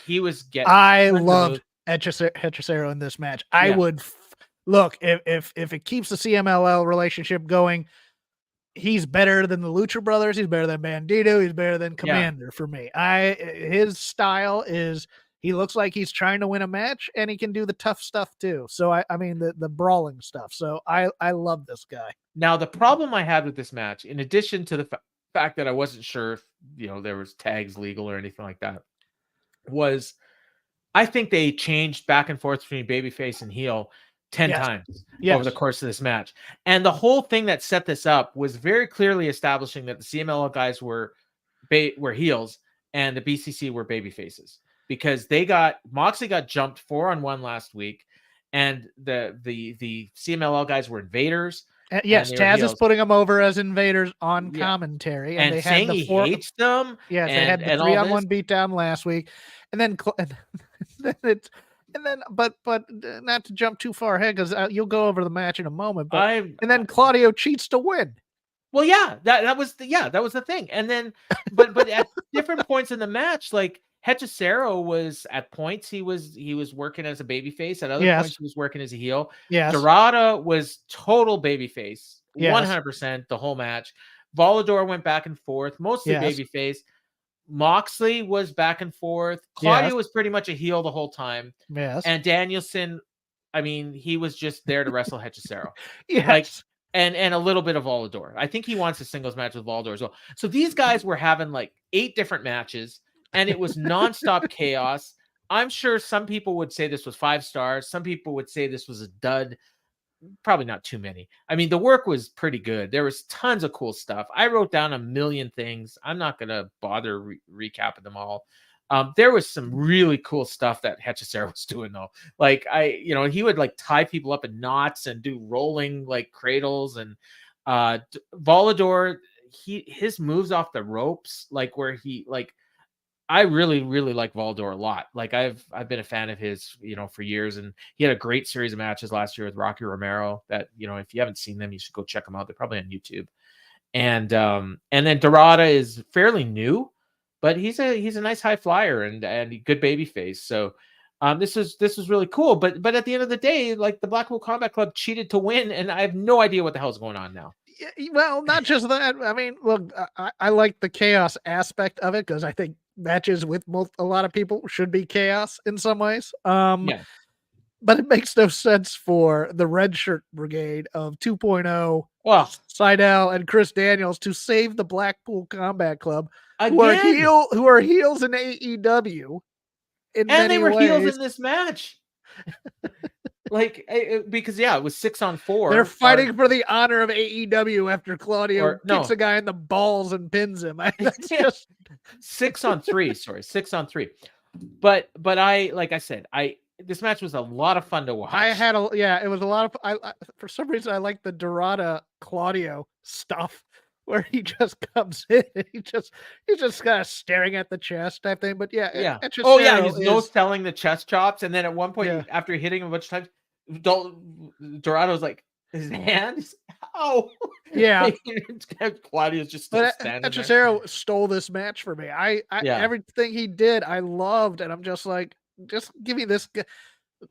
He was getting. I loved Hechicero in this match. I would look if it keeps the CMLL relationship going. He's better than the Lucha Brothers. He's better than Bandito. He's better than Commander for me. His style is he looks like he's trying to win a match and he can do the tough stuff too. So I mean the brawling stuff. So I love this guy. Now the problem I had with this match, in addition to the fact that I wasn't sure if there was tags legal or anything like that, was I think they changed back and forth between babyface and heel 10 times over the course of this match. And the whole thing that set this up was very clearly establishing that the CMLL guys were heels and the BCC were baby faces, because Moxley got jumped 4-on-1 last week, and the CMLL guys were invaders. Yes, Taz is putting them over as invaders on commentary, and they saying he hates them. Yes, they had the 3-on-1 beatdown last week, and then but not to jump too far ahead because you'll go over the match in a moment. But and then Claudio cheats to win. Well, yeah, that was the thing. And then, but at different points in the match, Hechicero was at points he was working as a babyface. At other points he was working as a heel. Yes. Dorada was total babyface, 100% the whole match. Volador went back and forth, mostly babyface. Moxley was back and forth. Claudio was pretty much a heel the whole time. Yes. And Danielson, I mean, he was just there to wrestle Hechicero. Yes. And a little bit of Volador. I think he wants a singles match with Volador as well. So these guys were having 8 different matches, and it was nonstop chaos. I'm sure some people would say this was 5 stars. Some people would say this was a dud. Probably not too many. I mean, the work was pretty good. There was tons of cool stuff. I wrote down a million things. I'm not going to bother recapping them all. There was some really cool stuff that Hechicero was doing though. He would tie people up in knots and do rolling cradles, and Volador, his moves off the ropes, where he I really, really like Valdor a lot. Like I've been a fan of his, for years, and he had a great series of matches last year with Rocky Romero. That if you haven't seen them, you should go check them out. They're probably on YouTube. And then Dorada is fairly new, but he's a nice high flyer and a good baby face. So this was really cool. But at the end of the day, like the Blackpool Combat Club cheated to win, and I have no idea what the hell's going on now. Well, not just that. I mean, look, I like the chaos aspect of it because I think matches with a lot of people should be chaos in some ways. Yeah. But it makes no sense for the Red Shirt Brigade of 2.0, Well, Seidel and Chris Daniels to save the Blackpool Combat Club, again, who are heels in AEW. And they were heels in this match. Because it was 6-on-4. They're fighting for the honor of AEW after Claudio kicks a guy in the balls and pins him. That's just 6-on-3. Sorry, 6-on-3. But like I said, this match was a lot of fun to watch. It was a lot of. For some reason I like the Dorada Claudio stuff where he just comes in and he's just kind of staring at the chest type thing. But he's no selling the chest chops, and then at one point after hitting him a bunch of times, Dorado's like his hand. Oh yeah, Claudio's just still standing there. Hechicero stole this match for me. Everything he did I loved, and I'm just like, just give me this guy.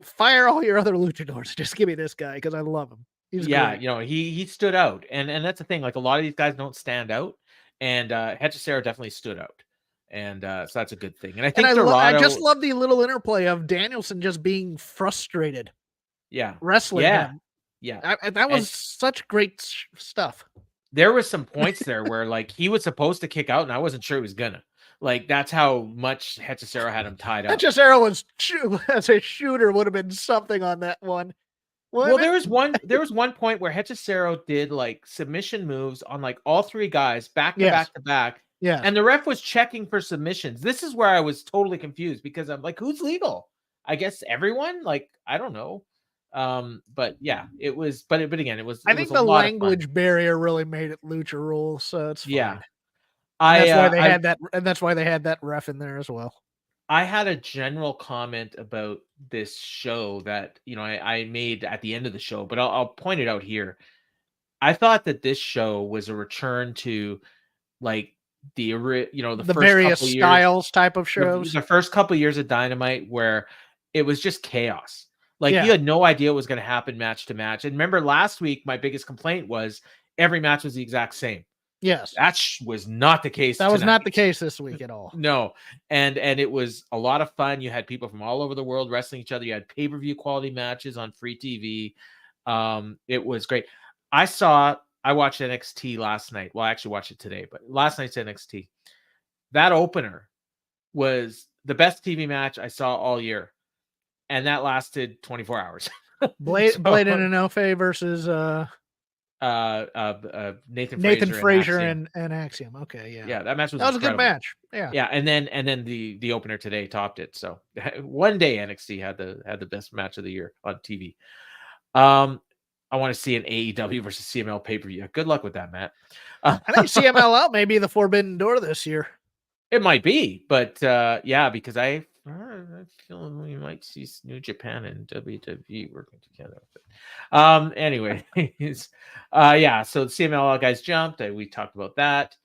Fire all your other luchadors. Just give me this guy because I love him. He's great. He stood out, and that's the thing. Like a lot of these guys don't stand out, and Hechicero definitely stood out, and so that's a good thing. And I think I just love the little interplay of Danielson just being frustrated. Wrestling him. That was such great stuff. There was some points there where like he was supposed to kick out, and I wasn't sure he was gonna. Like that's how much Hechicero had him tied up. Hechicero was as a shooter would have been something on that one. Well, there was one point where Hechicero did like submission moves on like all three guys back to back. Yeah. And the ref was checking for submissions. This is where I was totally confused because I'm like, who's legal? I guess everyone? Like, I don't know. But yeah, it was, but again, it was. I think the language barrier really made it lucha rules, so it's fine. Yeah. That's why they had that ref in there as well. I had a general comment about this show that I made at the end of the show, but I'll point it out here. I thought that this show was a return to like the first various styles type of shows. The first couple of years of Dynamite where it was just chaos. Like you had no idea what was going to happen match to match. And remember last week, my biggest complaint was every match was the exact same. Yes. That was not the case. That was not the case this week at all. No. And it was a lot of fun. You had people from all over the world wrestling each other. You had pay-per-view quality matches on free TV. It was great. I watched NXT last night. Well, I actually watched it today, but last night's NXT. That opener was the best TV match I saw all year. And that lasted 24 hours. Blade and Inoue versus Nathan Frazier and Axiom. Okay, yeah. Yeah, that match was a good match. Yeah. Yeah, and then the opener today topped it. So one day NXT had the best match of the year on TV. I want to see an AEW versus CMLL pay-per-view. Good luck with that, Matt. I think CMLL may be the forbidden door this year. It might be, but because I feel we might see New Japan and WWE working together. But, anyway, so the CMLL guys jumped. We talked about that.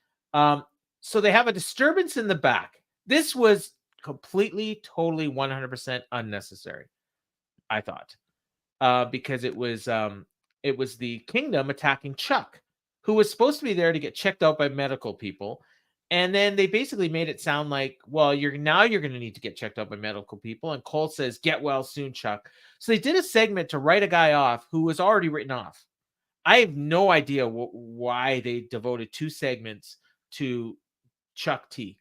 So they have a disturbance in the back. This was completely, totally, 100% unnecessary, I thought, because it was the Kingdom attacking Chuck, who was supposed to be there to get checked out by medical people. And then they basically made it sound like, well, you're going to need to get checked out by medical people. And Cole says, get well soon, Chuck. So they did a segment to write a guy off who was already written off. I have no idea why they devoted 2 segments to Chuck T.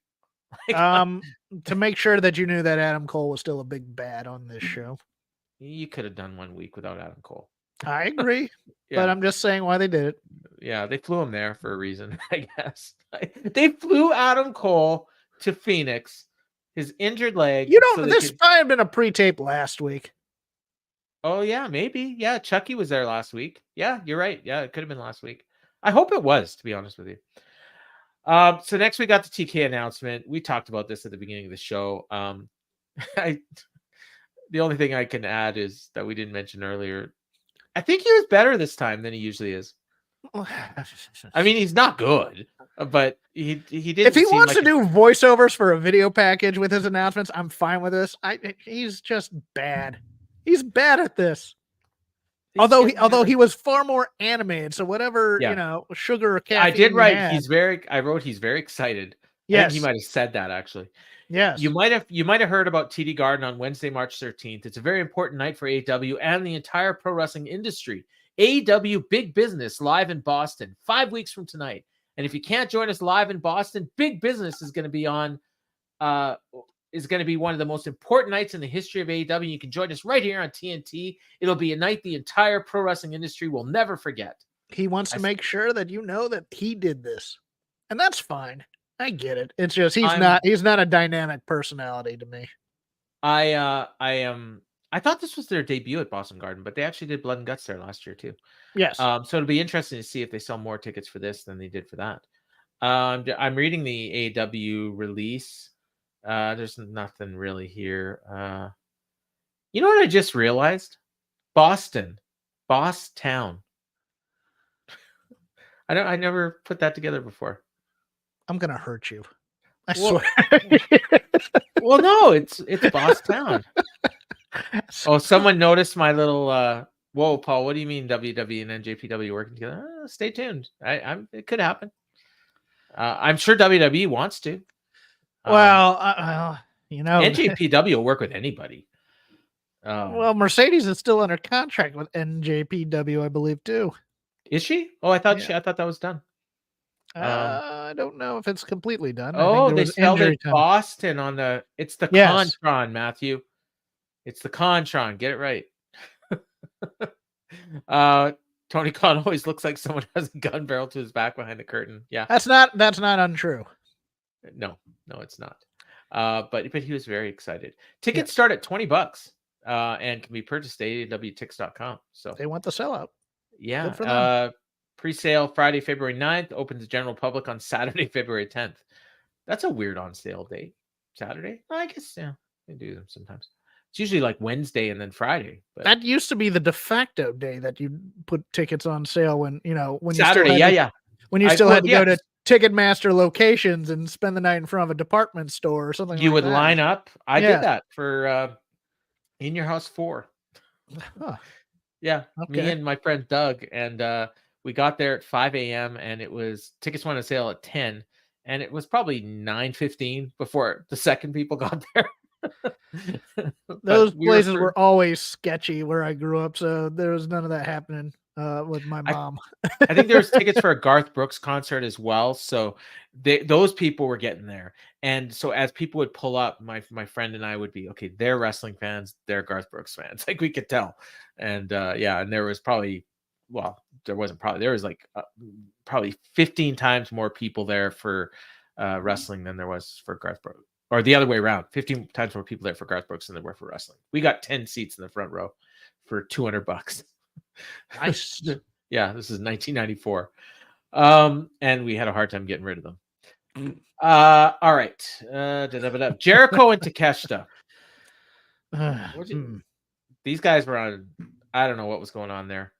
To make sure that you knew that Adam Cole was still a big bad on this show. You could have done 1 week without Adam Cole. I agree. But I'm just saying why they did it. Yeah, they flew him there for a reason, I guess. They flew Adam Cole to Phoenix, his injured leg. This might have been a pre-tape last week. Oh, yeah, maybe. Yeah, Chucky was there last week. Yeah, you're right. Yeah, it could have been last week. I hope it was, to be honest with you. So next we got the TK announcement. We talked about this at the beginning of the show. The only thing I can add is that we didn't mention earlier. I think he was better this time than he usually is. I mean, he's not good, but he didn't. If he seem wants like to do voiceovers for a video package with his announcements, I'm fine with this. He's just bad. He's bad at this. Although he was far more animated, so whatever sugar or caffeine. I did write. I wrote he's very excited. Yes, I think he might have said that actually. Yes, you might have heard about TD Garden on Wednesday, March 13th. It's a very important night for AEW and the entire pro wrestling industry. AEW Big Business live in Boston 5 weeks from tonight. And if you can't join us live in Boston, Big Business is going to be on. Is going to be one of the most important nights in the history of AEW. You can join us right here on TNT. It'll be a night the entire pro wrestling industry will never forget. He wants to make sure that you know that he did this, and that's fine. I get it. It's just he's not a dynamic personality to me. I thought this was their debut at Boston Garden, but they actually did Blood and Guts there last year too. Yes. So it'll be interesting to see if they sell more tickets for this than they did for that. I'm reading the AEW release. There's nothing really here. You know what I just realized? Boston. Town. I never put that together before. I'm gonna hurt you. I swear. Well, no, it's Boss Town. Oh, someone noticed my little whoa, Paul, what do you mean WWE and NJPW working together? Stay tuned. It could happen. I'm sure WWE wants to. Well, NJPW will work with anybody. Well, Mercedes is still under contract with NJPW, I believe, too. Is she? Oh, I thought that was done. I don't know if it's completely done. Oh, they spelled it Boston on the. It's the Contron, Matthew. It's the Contron. Get it right. Tony Khan always looks like someone has a gun barrel to his back behind the curtain. Yeah, that's not untrue. No, it's not. But he was very excited. Tickets start at $20, and can be purchased at AEWTix.com. So they want the sellout. Yeah. Pre-sale Friday, February 9th. Opens to general public on Saturday, February 10th. That's a weird on sale date. Saturday? I guess they do them sometimes. It's usually like Wednesday and then Friday. But that used to be the de facto day that you put tickets on sale when Saturday. When you still had to go to Ticketmaster locations and spend the night in front of a department store or something. You would line up. I did that for In Your House 4. Huh. Yeah, okay. Me and my friend Doug, and we got there at 5 a.m. and tickets went on sale at 10, and it was probably 9:15 before the second people got there. Those places were always sketchy where I grew up, so there was none of that happening with my mom. I think there was tickets for a Garth Brooks concert as well, so those people were getting there. And so as people would pull up, my friend and I would be, okay, they're wrestling fans, they're Garth Brooks fans. Like we could tell. And and there was probably, there was like probably 15 times more people there for wrestling than there was for Garth Brooks. Or the other way around, 15 times more people there for Garth Brooks than there were for wrestling. We got 10 seats in the front row for $200. Nice. Yeah, this is 1994. And we had a hard time getting rid of them. All right. Jericho and Takeshita. These guys were on, I don't know what was going on there.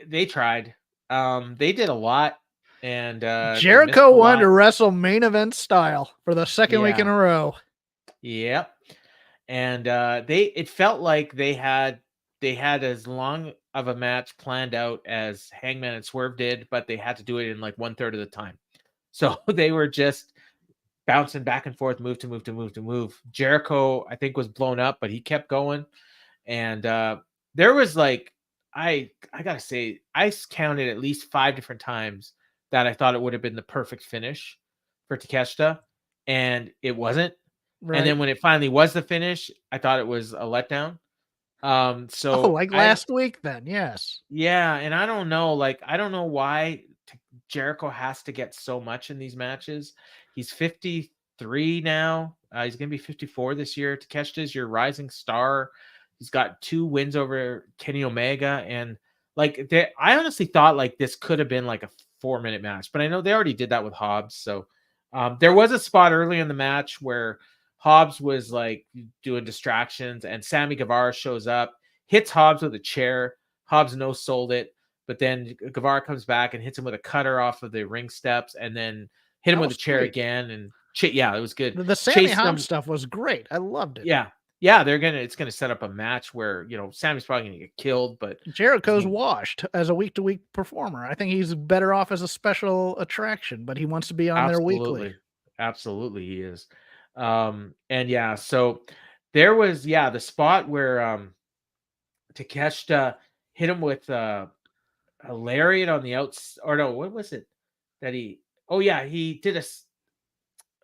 They tried. They did a lot. And Jericho won to wrestle main event style for the second week in a row. Yep. And it felt like they had as long of a match planned out as Hangman and Swerve did, but they had to do it in like 1/3 of the time. So they were just bouncing back and forth, move to move. Jericho, I think, was blown up, but he kept going. And there was like, I gotta say, I counted at least 5 different times that I thought it would have been the perfect finish for Takeshita, and it wasn't. Right. And then when it finally was the finish, I thought it was a letdown. Last week then, yes. Yeah, and I don't know why Jericho has to get so much in these matches. He's 53 now. He's going to be 54 this year. Takeshita's your rising star. He's got 2 wins over Kenny Omega, and I honestly thought like this could have been like a 4-minute match, but I know they already did that with Hobbs. So there was a spot early in the match where Hobbs was like doing distractions, and Sammy Guevara shows up, hits Hobbs with a chair. Hobbs no-sold it, but then Guevara comes back and hits him with a cutter off of the ring steps, and then hit him with a chair again. And yeah, it was good. The Sammy Hobbs stuff was great. I loved it. Yeah. It's gonna set up a match where Sammy's probably gonna get killed, but Jericho's washed as a week-to-week performer. I think he's better off as a special attraction, but he wants to be on there weekly. Absolutely, he is. And yeah, so there was the spot where Takeshita hit him with a lariat on the outside, or no, what was it that he? Oh yeah, he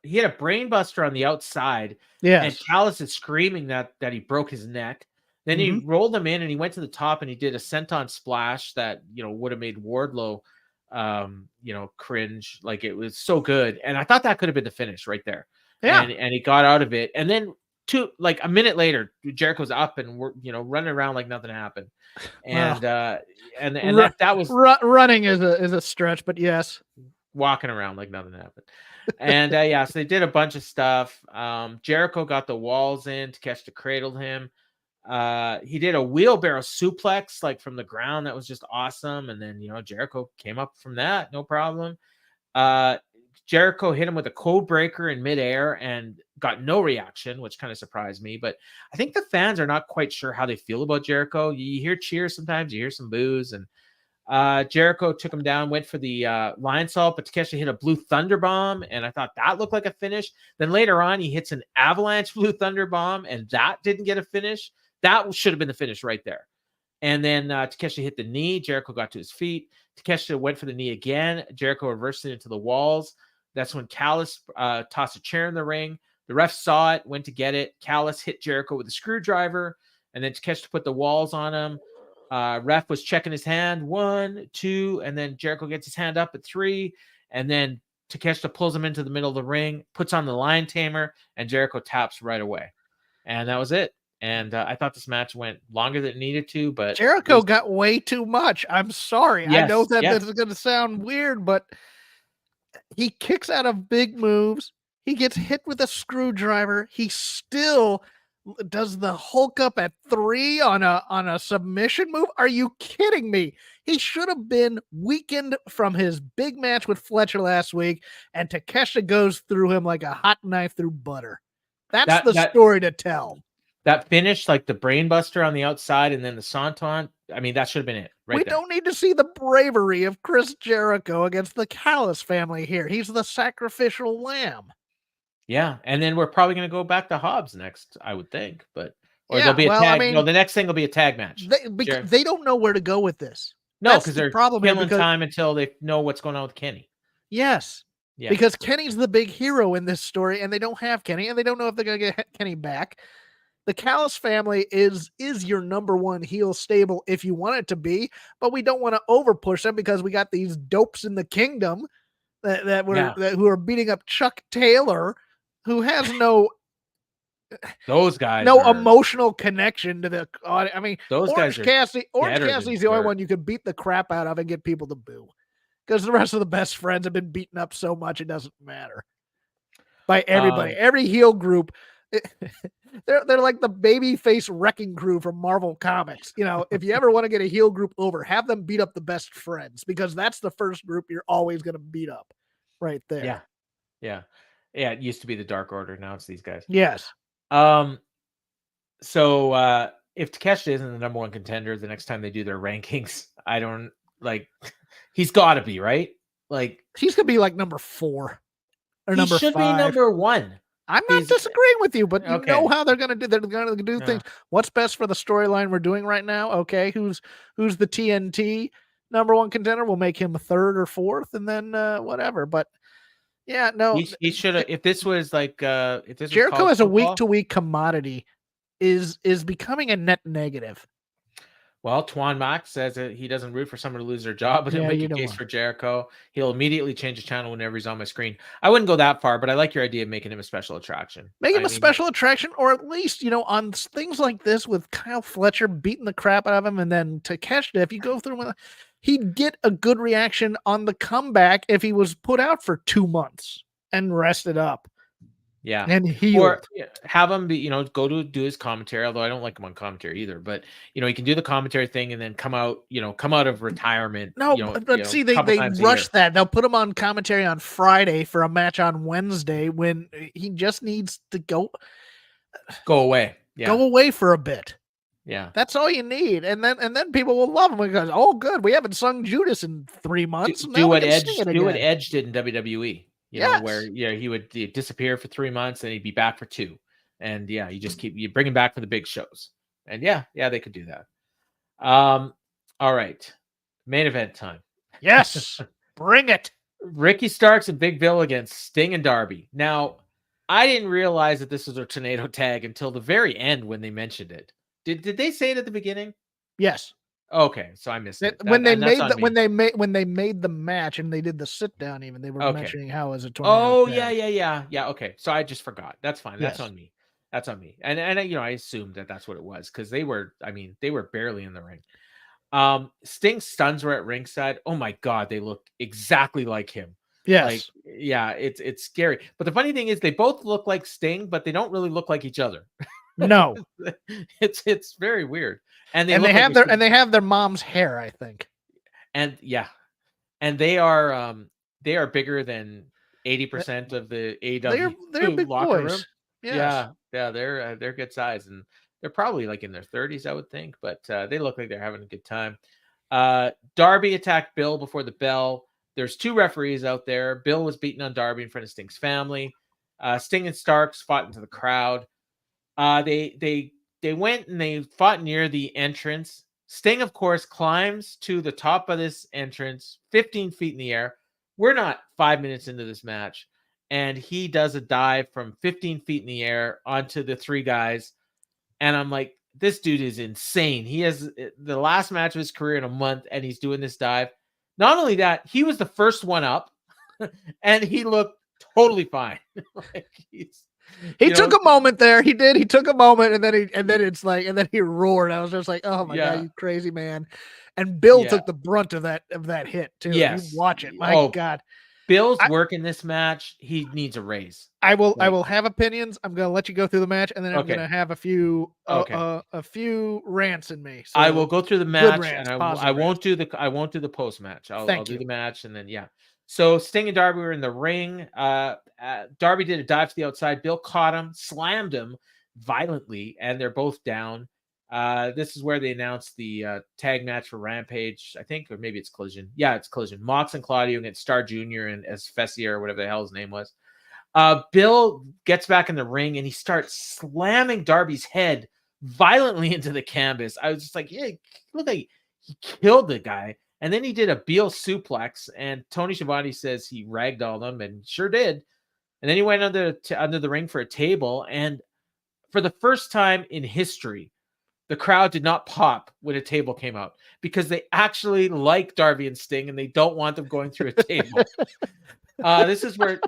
hit a brain buster on the outside. Yeah, and Callis is screaming that he broke his neck. Then he rolled him in, and he went to the top, and he did a senton splash that would have made Wardlow cringe. Like, it was so good, and I thought that could have been the finish right there. Yeah, and he got out of it, and then a minute later, Jericho's up and we're running around like nothing happened. And that was running is a stretch, but yes, walking around like nothing happened. And so they did a bunch of stuff. Jericho got the walls in. Takeshita cradled him. He did a wheelbarrow suplex like from the ground. That was just awesome. And then Jericho came up from that, no problem. Jericho hit him with a code breaker in midair and got no reaction, which kind of surprised me. But I think the fans are not quite sure how they feel about Jericho. You hear cheers sometimes, you hear some boos, and Jericho took him down, went for the lion salt, but Takeshita hit a blue thunder bomb, and I thought that looked like a finish. Then later on, he hits an avalanche blue thunder bomb, and that didn't get a finish. That should have been the finish right there. And then Takeshita hit the knee. Jericho got to his feet. Takeshita went for the knee again. Jericho reversed it into the walls. That's when Callis tossed a chair in the ring. The ref saw it, went to get it. Callis hit Jericho with a screwdriver, and then Takeshita put the walls on him. Ref was checking his hand, 1, 2, and then Jericho gets his hand up at 3, and then Takeshita pulls him into the middle of the ring, puts on the lion tamer, and Jericho taps right away. And that was it. And I thought this match went longer than it needed to, but Jericho got way too much. I'm sorry. Yes, I know that this is going to sound weird, but he kicks out of big moves. He gets hit with a screwdriver. He still does the Hulk up at 3 on a submission move. Are you kidding me? He should have been weakened from his big match with Fletcher last week, and Takeshita goes through him like a hot knife through butter. That's the story to tell. That finish, like the brainbuster on the outside and then the senton, I mean, that should have been it. Right. We don't need to see the bravery of Chris Jericho against the Callis family here. He's the sacrificial lamb. Yeah, and then we're probably going to go back to Hobbs next, I would think, there'll be a tag. The next thing will be a tag match. They don't know where to go with this. No, because they're killing time until they know what's going on with Kenny. Yes, because Kenny's the big hero in this story, and they don't have Kenny, and they don't know if they're going to get Kenny back. The Callis family is your number one heel stable if you want it to be, but we don't want to overpush them because we got these dopes in the kingdom who are beating up Chuck Taylor, who has those guys emotional connection to the audience. I mean, those Orange Cassidy's the only one you could beat the crap out of and get people to boo, because the rest of the best friends have been beaten up so much it doesn't matter by everybody. Every heel group. They're like the baby face wrecking crew from Marvel Comics. If you ever want to get a heel group over, have them beat up the best friends, because that's the first group you're always going to beat up right there. Yeah. It used to be the Dark Order. Now it's these guys. Yes. So if Takeshita isn't the number one contender the next time they do their rankings, I don't he's got to be, right? Like, he's going to be like number 4 or number 5. He should be number 1. I'm not disagreeing with you, but you know how they're going to do. They're going to do things. What's best for the storyline we're doing right now? Okay, who's the TNT number 1 contender? We'll make him a 3rd or 4th, and then whatever. But yeah, no, he should have. If this was if this Jericho as a week-to-week commodity is becoming a net negative. Well, Twan Mack says that he doesn't root for someone to lose their job, but he'll make a case for Jericho. He'll immediately change the channel whenever he's on my screen. I wouldn't go that far, but I like your idea of making him a special attraction. Make him a special attraction, or at least, on things like this with Kyle Fletcher beating the crap out of him, and then Takeshita, if you go through he'd get a good reaction on the comeback if he was put out for 2 months and rested up. Yeah. And healed. Or have him be, go to do his commentary, although I don't like him on commentary either, but he can do the commentary thing and then come out of retirement. No, but see, they rush that. They'll put him on commentary on Friday for a match on Wednesday when he just needs to go away. Yeah. Go away for a bit. Yeah. That's all you need. And then people will love him because, oh, good, we haven't sung Judas in 3 months. Do what Edge did in WWE. Yes. Where he would disappear for 3 months and he'd be back for 2. And you just you bring him back for the big shows. And yeah, they could do that. All right. Main event time. Yes. Bring it. Ricky Starks and Big Bill against Sting and Darby. Now, I didn't realize that this was a tornado tag until the very end when they mentioned it. Did they say it at the beginning? Yes. Okay, so I missed it. When they made the match and they did the sit down, even they were mentioning how as a tornado. Oh tag. Yeah. Okay, so I just forgot. That's fine. That's on me. And I assumed that's what it was because they were barely in the ring. Sting's stuns were at ringside. Oh my god, they look exactly like him. Yes. It's scary. But the funny thing is they both look like Sting, but they don't really look like each other. No. It's very weird. And they have their mom's hair, I think. And they are bigger than 80% of the AEW they're big locker boys. room. Yes. Yeah, they're good size and they're probably like in their 30s, I would think, but they look like they're having a good time. Darby attacked Bill before the bell. There's 2 referees out there. Bill was beating on Darby in front of Sting's family. Sting and Starks fought into the crowd. They went and they fought near the entrance. Sting, of course, climbs to the top of this entrance, 15 feet in the air. We're not 5 minutes into this match, and he does a dive from 15 feet in the air onto the 3 guys. And I'm like, this dude is insane. He has the last match of his career in a month, and he's doing this dive. Not only that, he was the first one up, and he looked totally fine. He took a moment there. He did. He took a moment, and then he roared. I was just like, "Oh my god, you crazy man!" And Bill took the brunt of that hit too. Yes, you watch it. My god, Bill's work in this match. He needs a raise. I will have opinions. I'm going to let you go through the match, and then I'm going to have a few rants in me. So I will go through the match, rants, and I won't do the post match. I'll do the match, and then So Sting and Darby were in the ring. Darby did a dive to the outside. Bill caught him, slammed him violently, and they're both down. This is where they announced the tag match for Rampage, I think, or maybe it's Collision. Yeah, it's Collision. Mox and Claudio against Star Jr. and Esfecia, or whatever the hell his name was. Bill gets back in the ring, and he starts slamming Darby's head violently into the canvas. I was just like, yeah, look like he killed the guy. And then he did a Beal suplex, and Tony Schiavone says he ragdolled him, and sure did. And then he went under the ring for a table, and for the first time in history, the crowd did not pop when a table came out because they actually like Darby and Sting, and they don't want them going through a table. This is where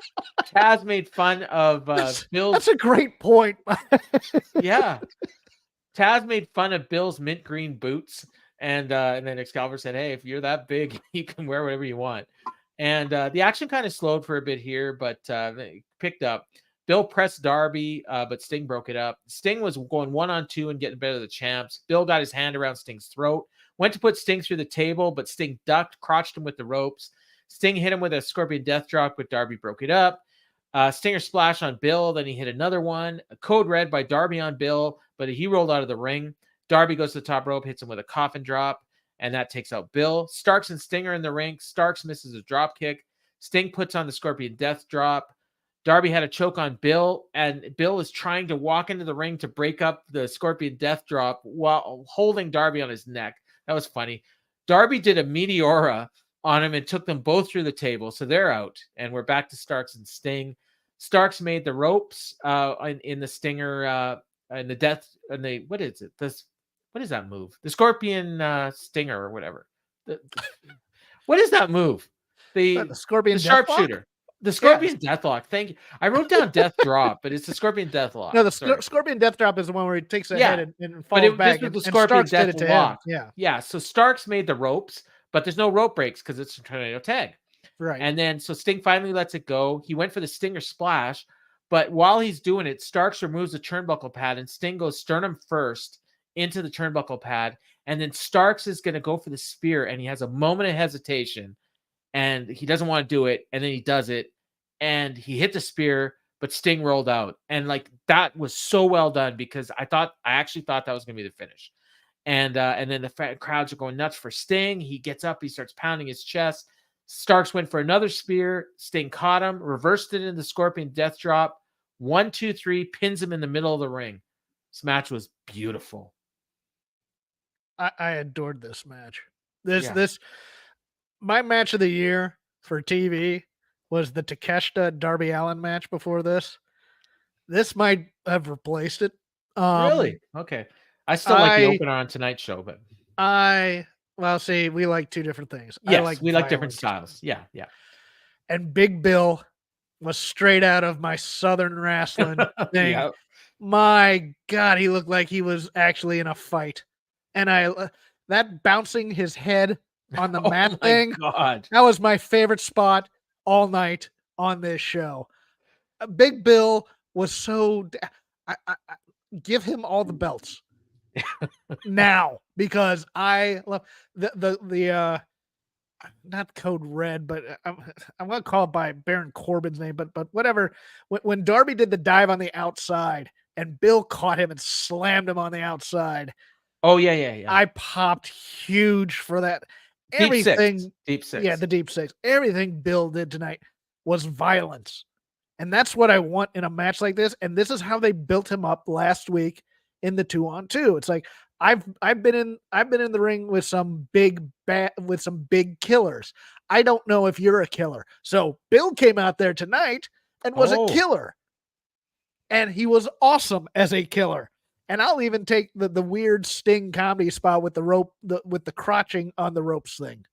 Taz made fun of Bill's. That's a great point. Yeah, Taz made fun of Bill's mint green boots. And then Excalibur said, hey, if you're that big, you can wear whatever you want. And the action kind of slowed for a bit here, but they picked up. Bill pressed Darby, but Sting broke it up. Sting was going 1-on-2 and getting better of the champs. Bill got his hand around Sting's throat, went to put Sting through the table, but Sting ducked, crotched him with the ropes. Sting hit him with a Scorpion Death Drop, but Darby broke it up. Stinger splash on Bill, then he hit another one. A code red by Darby on Bill, but he rolled out of the ring. Darby goes to the top rope, hits him with a coffin drop, and that takes out Bill. Starks and Stinger in the ring. Starks misses a drop kick. Sting puts on the Scorpion Death Drop. Darby had a choke on Bill, and Bill is trying to walk into the ring to break up the Scorpion Death Drop while holding Darby on his neck. That was funny. Darby did a Meteora on him and took them both through the table, so they're out, and we're back to Starks and Sting. Starks made the ropes in the Stinger and the death, and the what is it? What is that move? The Scorpion Stinger or whatever. What is that move? The Scorpion sharpshooter. The Scorpion Deathlock. Thank you. I wrote down Death Drop, but it's the Scorpion Deathlock. No, the Scorpion Death Drop is the one where he takes a head and falls back. But the Scorpion Deathlock. Yeah. Yeah. So Starks made the ropes, but there's no rope breaks because it's a tornado tag. Right. And then so Sting finally lets it go. He went for the Stinger splash, but while he's doing it, Starks removes the turnbuckle pad and Sting goes sternum first into the turnbuckle pad. And then Starks is going to go for the spear and he has a moment of hesitation and he doesn't want to do it. And then he does it and he hit the spear, but Sting rolled out. And like that was so well done because I actually thought that was going to be the finish. And then the crowds are going nuts for Sting. He gets up, he starts pounding his chest. Starks went for another spear. Sting caught him, reversed it in the Scorpion Death Drop. 1, 2, 3, pins him in the middle of the ring. This match was beautiful. I adored this match. My match of the year for TV was the Takeshita Darby Allin match before this. This might have replaced it. Really? Okay. I still like the opener on tonight's show, but well, see, we like two different things. Yes, we like different styles. Yeah, yeah. And Big Bill was straight out of my Southern wrestling thing. Yeah. My God, he looked like he was actually in a fight. And that bouncing his head on the mat thing, God. that was my favorite spot all night on this show. Big Bill was so. I give him all the belts now because I love the not Code Red, but I'm gonna call it by Baron Corbin's name, but whatever. When Darby did the dive on the outside and Bill caught him and slammed him on the outside. Oh yeah. I popped huge for that. Deep six. Yeah, the deep six. Everything Bill did tonight was violence. And that's what I want in a match like this. And this is how they built him up last week in the 2-on-2. It's like I've been in the ring with some big killers. I don't know if you're a killer. So Bill came out there tonight and was a killer. And he was awesome as a killer. And I'll even take the weird Sting comedy spot with the rope, with the crotching on the ropes thing.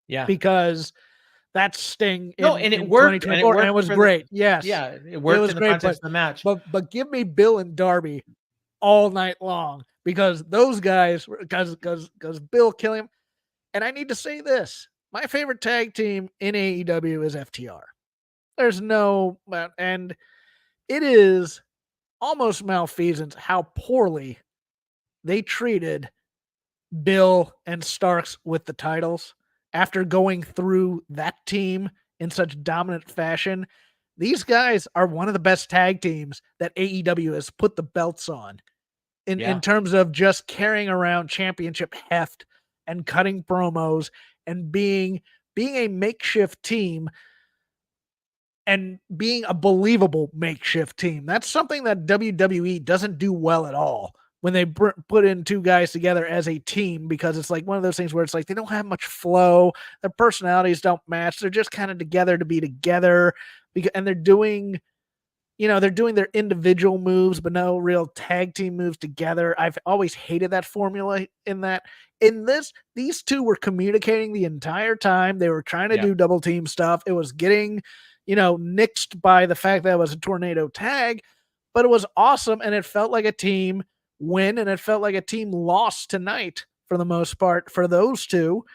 Yeah. Because that's Sting. And it worked. And it was great. Yes. Yeah. It worked. It was in the context of the match. But give me Bill and Darby all night long because those guys, because Bill killing him. And I need to say this. My favorite tag team in AEW is FTR. There's no, and it is almost malfeasance how poorly they treated Bill and Starks with the titles after going through that team in such dominant fashion. These guys are one of the best tag teams that AEW has put the belts on in terms of just carrying around championship heft and cutting promos and being a makeshift team and being a believable makeshift team. That's something that WWE doesn't do well at all when they put in two guys together as a team, because it's like one of those things where it's like they don't have much flow. Their personalities don't match. They're just kind of together to be together, and they're doing their individual moves, but no real tag team moves together. I've always hated that formula in that. In this, these two were communicating the entire time. They were trying to do double team stuff. It was getting nixed by the fact that it was a tornado tag, but it was awesome. And it felt like a team win. And it felt like a team loss tonight for the most part for those two.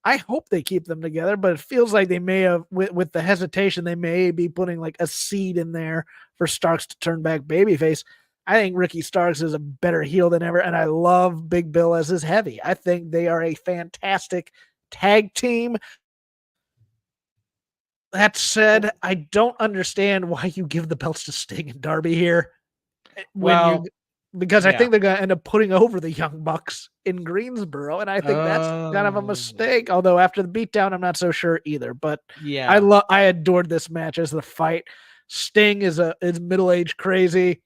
I hope they keep them together, but it feels like they may have, with the hesitation, they may be putting like a seed in there for Starks to turn back babyface. I think Ricky Starks is a better heel than ever. And I love Big Bill as his heavy. I think they are a fantastic tag team. That said, I don't understand why you give the belts to Sting and Darby here. Because I think they're going to end up putting over the Young Bucks in Greensboro, and I think that's kind of a mistake. Although after the beatdown, I'm not so sure either. But I adored this match as the fight. Sting is middle-aged crazy.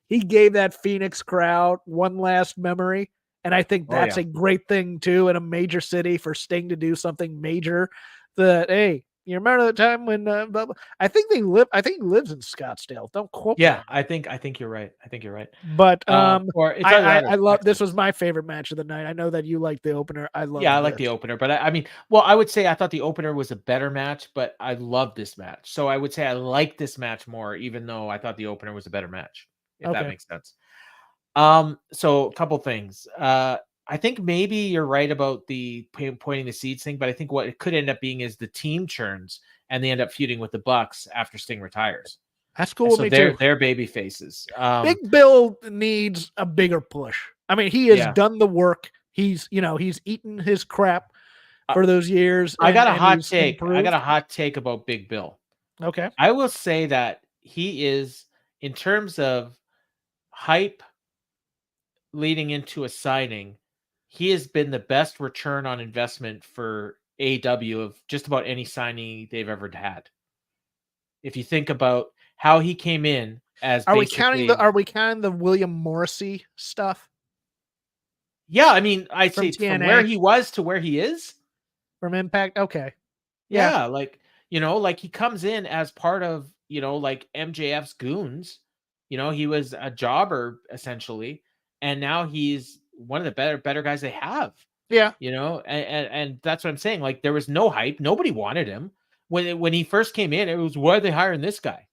He gave that Phoenix crowd one last memory, and I think that's a great thing too in a major city for Sting to do something major. That hey. You remember the time when I think he lives in Scottsdale. Don't quote me. I think you're right. But I love this was my favorite match of the night. I know that you like the opener. I like the opener, but I would say I thought the opener was a better match, but I love this match. So I would say I like this match more, even though I thought the opener was a better match. If that makes sense. So a couple things. I think maybe you're right about the pointing the seeds thing, but I think what it could end up being is the team churns and they end up feuding with the Bucks after Sting retires. That's cool So with me too. they're baby faces. Big Bill needs a bigger push. I mean, he has done the work. He's eaten his crap for those years. I got a hot he's take. improved. I got a hot take about Big Bill. Okay. I will say that he is, in terms of hype leading into a signing, he has been the best return on investment for AEW of just about any signing they've ever had. If you think about how he came in as Are we counting the William Morrissey stuff? Yeah, I mean, I'd say TNA? From where he was to where he is. From Impact? Okay. Yeah, like, like he comes in as part of, like MJF's goons. He was a jobber essentially, and now he's one of the better guys they have. Yeah. And that's what I'm saying. Like, there was no hype. Nobody wanted him. When he first came in, it was, why are they hiring this guy?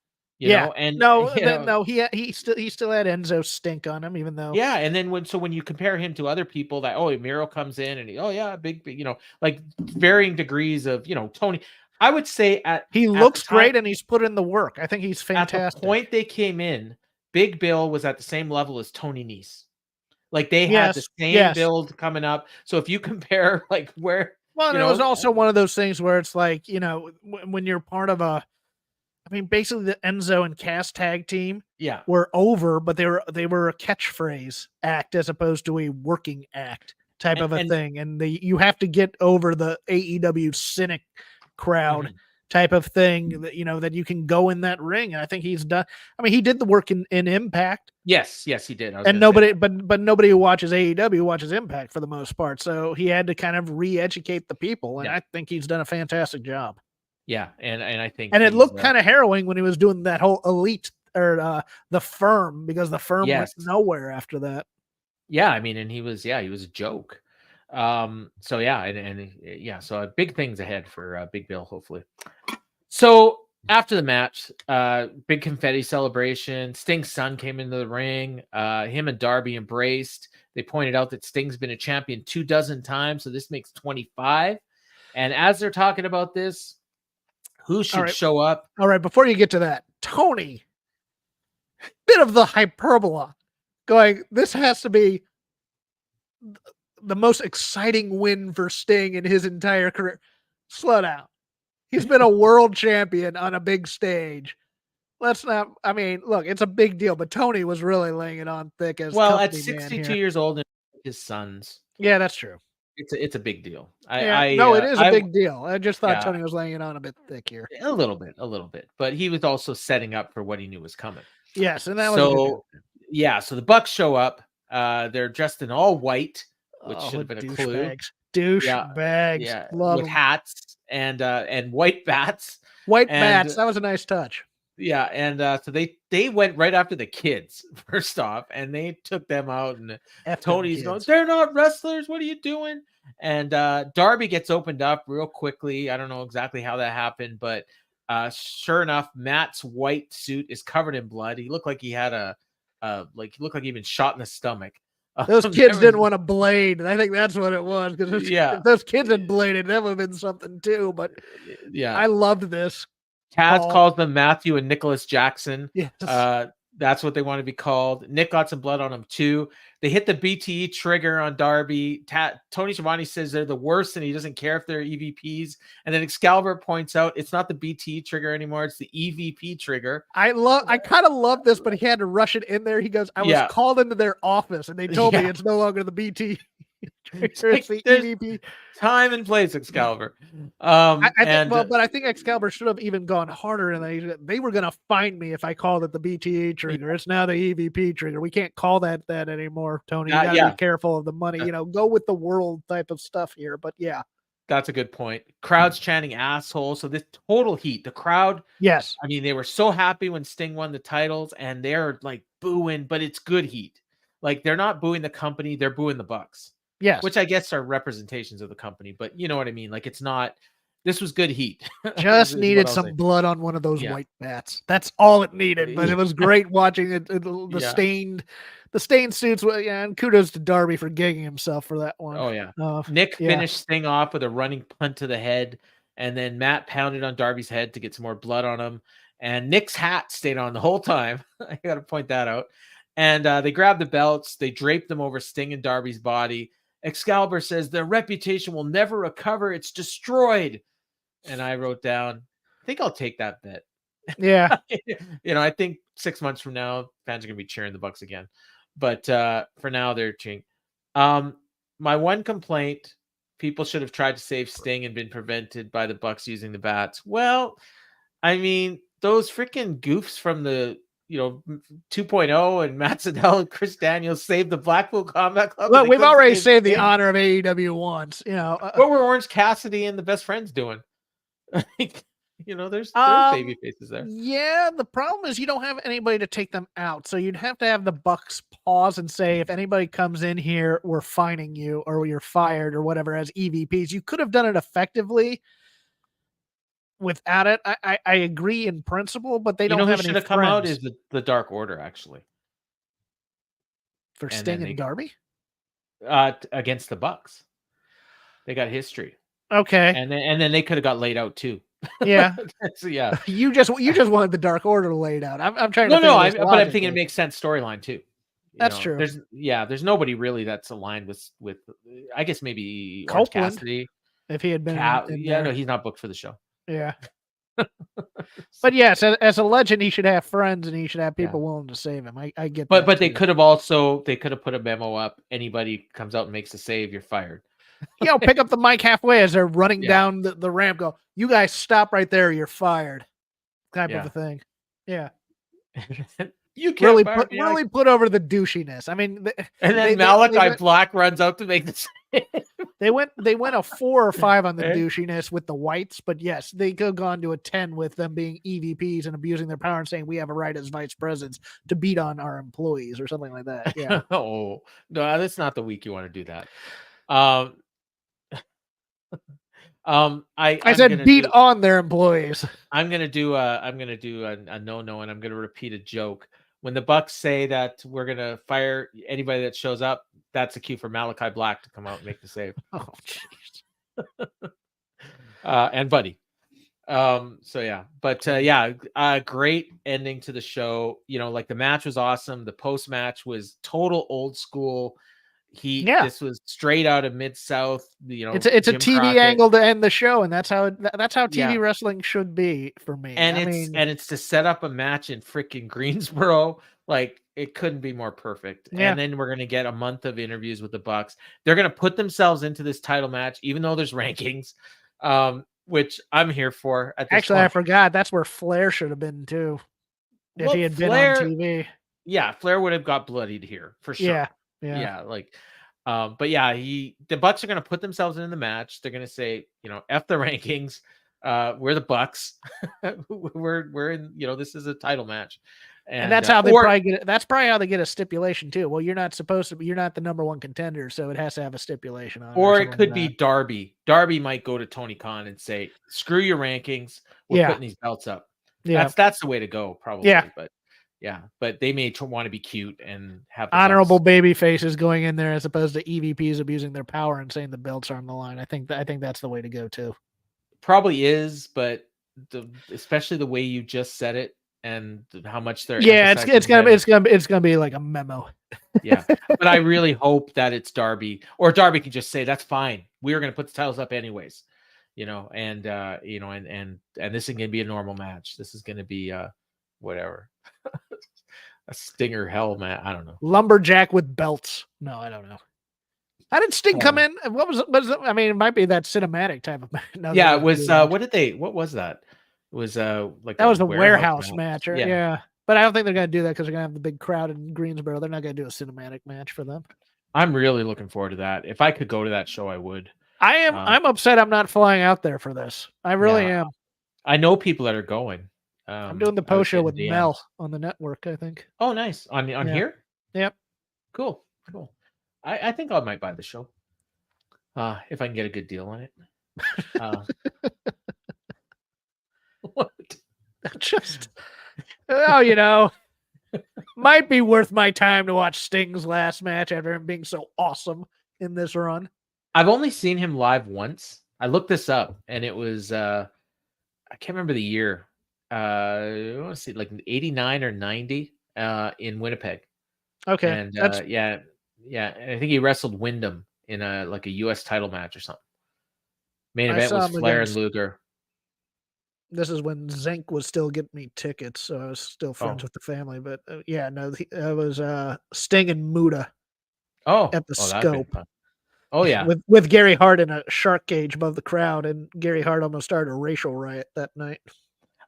Yeah. And he still had Enzo stink on him, even though. Yeah, and then when you compare him to other people, that Miro comes in and big, like varying degrees of Tony. I would say he looks great and he's put in the work. I think he's fantastic. At the point they came in, Big Bill was at the same level as Tony Nese. Like, they had the same build coming up. So if you compare, like, where, well, it was also one of those things where it's like, when you're part of basically the Enzo and Cass tag team were over, but they were a catchphrase act as opposed to a working act type of a thing. And you have to get over the AEW cynic crowd type of thing that, that you can go in that ring. And I think he's done. I mean, he did the work in Impact. Yes, he did. And nobody, but nobody who watches AEW watches Impact for the most part. So he had to kind of re-educate the people. And I think he's done a fantastic job. Yeah, and I think, and it looked kind of harrowing when he was doing that whole elite or the firm, because the firm went nowhere after that. Yeah, I mean, and he was a joke. So so big things ahead for Big Bill, hopefully. So after the match, big confetti celebration. Sting's son came into the ring. Him and Darby embraced. They pointed out that Sting's been a champion 24 times, so this makes 25. And as they're talking about this, who should show up? All right, before you get to that, Tony, bit of the hyperbola, going, this has to be the most exciting win for Sting in his entire career. Slow down. He's been a world champion on a big stage. Let's not, look, it's a big deal, but Tony was really laying it on thick as at 62 years old and his sons. Yeah, that's true. It's a big deal. It is a big deal. I just thought Tony was laying it on a bit thick here. A little bit, but he was also setting up for what he knew was coming. Yes, and that was so the Bucks show up. They're dressed in all white, which should have been a clue. Douchebags, with hats and white bats. Bats. That was a nice touch. Yeah, and so they went right after the kids first off, and they took them out. And Tony's going, "They're not wrestlers. What are you doing?" And Darby gets opened up real quickly. I don't know exactly how that happened, but sure enough, Matt's white suit is covered in blood. He looked like he had he looked like he'd been shot in the stomach. Those kids didn't want to blade. I think that's what it was. Because if those kids had bladed, that would have been something too. But I loved this. Taz calls them Matthew and Nicholas Jackson. Yes. That's what they want to be called. Nick got some blood on him too. They hit the BTE trigger on Darby. Tony Schiavone says they're the worst and he doesn't care if they're EVPs. And then Excalibur points out it's not the BTE trigger anymore. It's the EVP trigger. I kind of love this, but he had to rush it in there. He goes, I was called into their office and they told me it's no longer the BTE. It's the EVP. Time and place, Excalibur. But I think Excalibur should have even gone harder, and they were going to find me if I called it the BTE trigger. It's now the EVP trigger. We can't call that anymore, Tony. You got to be careful of the money. Go with the world type of stuff here. But yeah, that's a good point. Crowd's chanting asshole. So this total heat. The crowd. Yes. I mean, they were so happy when Sting won the titles, and they're like booing, but it's good heat. Like, they're not booing the company; they're booing the Bucks. Yes. Which I guess are representations of the company, but you know what I mean? Like, it's not, this was good heat. Just is needed what I'll some say. blood on one of those Yeah. white bats. That's all it needed. But it was great watching the Yeah. stained suits. Yeah, and kudos to Darby for gigging himself for that one. Oh yeah. Nick finished Sting off with a running punt to the head, and then Matt pounded on Darby's head to get some more blood on him. And Nick's hat stayed on the whole time. I got to point that out. And they grabbed the belts. They draped them over Sting and Darby's body. Excalibur says their reputation will never recover. It's destroyed. And I wrote down, I think I'll take that bet. Yeah. I think 6 months from now, fans are going to be cheering the Bucks again. But for now, they're cheering. My one complaint, people should have tried to save Sting and been prevented by the Bucks using the bats. Well, I mean, those freaking goofs from the 2.0 and Matt Sydal and Chris Daniels saved the Blackpool Combat Club. Well, we've already saved the honor of AEW once. What were Orange Cassidy and the Best Friends doing? There's baby faces there. Yeah, the problem is you don't have anybody to take them out. So you'd have to have the Bucks pause and say, if anybody comes in here, we're fining you or you're fired or whatever as EVPs. You could have done it effectively without it. I agree in principle, but they don't have any should have come out is the Dark Order, actually. For Sting and Darby? Against the Bucks. They got history. Okay. And then they could have got laid out too. Yeah. So, yeah. You just wanted the Dark Order laid out. I'm trying to but I'm thinking it makes sense storyline too. That's true. There's nobody really that's aligned with I guess maybe Orange Cassidy. If he had been no, he's not booked for the show. Yeah. But yes, as a legend, he should have friends and he should have people willing to save him. I get that. But they could have put a memo up. Anybody comes out and makes a save, you're fired. Pick up the mic halfway as they're running down the ramp. Go, you guys stop right there. You're fired. Type of a thing. Yeah. You can't really put over the douchiness. I mean, and then Malachi Black runs out to make the save. They went a 4 or 5 on the douchiness with the whites, but yes, they could have gone to a 10 with them being EVPs and abusing their power and saying we have a right as vice presidents to beat on our employees or something like that. Yeah. Oh no, that's not the week you want to do that. I said beat on their employees. I'm gonna do a no, and I'm gonna repeat a joke. When the Bucks say that we're gonna fire anybody that shows up, that's a cue for Malachi Black to come out and make the save. Oh, jeez. And Buddy. So yeah, but great ending to the show. Like the match was awesome. The post match was total old school. This was straight out of Mid-South. It's a Jim TV Crockett. angle to end the show, and that's how TV wrestling should be for me. And it's to set up a match in freaking Greensboro. Like it couldn't be more perfect. Yeah. And then we're gonna get a month of interviews with the Bucks. They're gonna put themselves into this title match, even though there's rankings, which I'm here for. Actually, I forgot that's where Flair should have been too, if he had been on TV. Yeah, Flair would have got bloodied here for sure. Yeah, but yeah, the Bucks are going to put themselves in the match. They're going to say, F the rankings. We're the Bucks. we're in, this is a title match. And that's how they probably get it. That's probably how they get a stipulation too. Well, you're not the number one contender, so it has to have a stipulation on it. Or it could be Darby. Darby might go to Tony Khan and say, screw your rankings. We're putting these belts up. Yeah. That's the way to go, probably. Yeah. But they may want to be cute and have honorable baby faces going in there as opposed to EVPs abusing their power and saying the belts are on the line. I think that's the way to go too. Probably is, but especially the way you just said it and how much they're it's gonna be like a memo. Yeah, but I really hope that it's Darby, or Darby can just say that's fine. We're gonna put the titles up anyways, and this is gonna be a normal match. This is gonna be whatever. A stinger hell, man. I don't know. Lumberjack with belts. No, I don't know. How did Sting come in? What was it? I mean, it might be that cinematic type of match. It was what was that? It was like that was the warehouse match. Yeah. But I don't think they're gonna do that because they're gonna have the big crowd in Greensboro. They're not gonna do a cinematic match for them. I'm really looking forward to that. If I could go to that show, I would. I am. I'm upset I'm not flying out there for this. I really am. I know people that are going. I'm doing the post show with Mel on the network, I think. Oh, nice. On here? Yep. Cool. I think I might buy the show. If I can get a good deal on it. What? Just, oh, might be worth my time to watch Sting's last match after him being so awesome in this run. I've only seen him live once. I looked this up, and it was I can't remember the year. I want to see like 89 or 90 in Winnipeg. Okay, And yeah. And I think he wrestled Wyndham in a US title match or something. Main I event saw was him Flair against- and Luger. This is when Zenk was still getting me tickets, so I was still friends with the family. But yeah, no, it was Sting and Muda at the That'd be Scope. fun. Oh yeah. with Gary Hart in a shark cage above the crowd, and Gary Hart almost started a racial riot that night.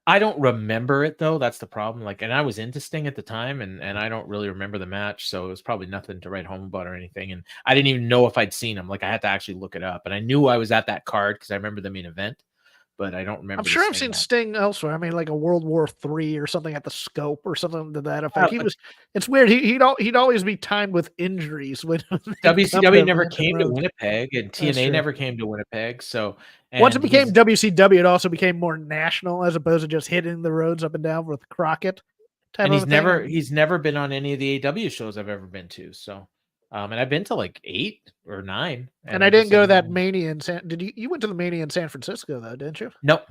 I don't remember it though. That's the problem. Like, and I was into Sting at the time, and I don't really remember the match, so it was probably nothing to write home about or anything. And I didn't even know if I'd seen him. Like, I had to actually look it up, and I knew I was at that card because I remember the main event, but I don't remember. I'm sure I've seen Sting elsewhere. I mean, like a World War III or something at the Scope or something to that effect. It's weird. He'd always be timed with injuries when WCW never came to Winnipeg, and TNA never came to Winnipeg. So once it became WCW, it also became more national as opposed to just hitting the roads up and down with Crockett. And he's never been on any of the AEW shows I've ever been to. So, and I've been to like 8 or 9. And I didn't go to that Mania in you went to the Mania in San Francisco though, didn't you? Nope.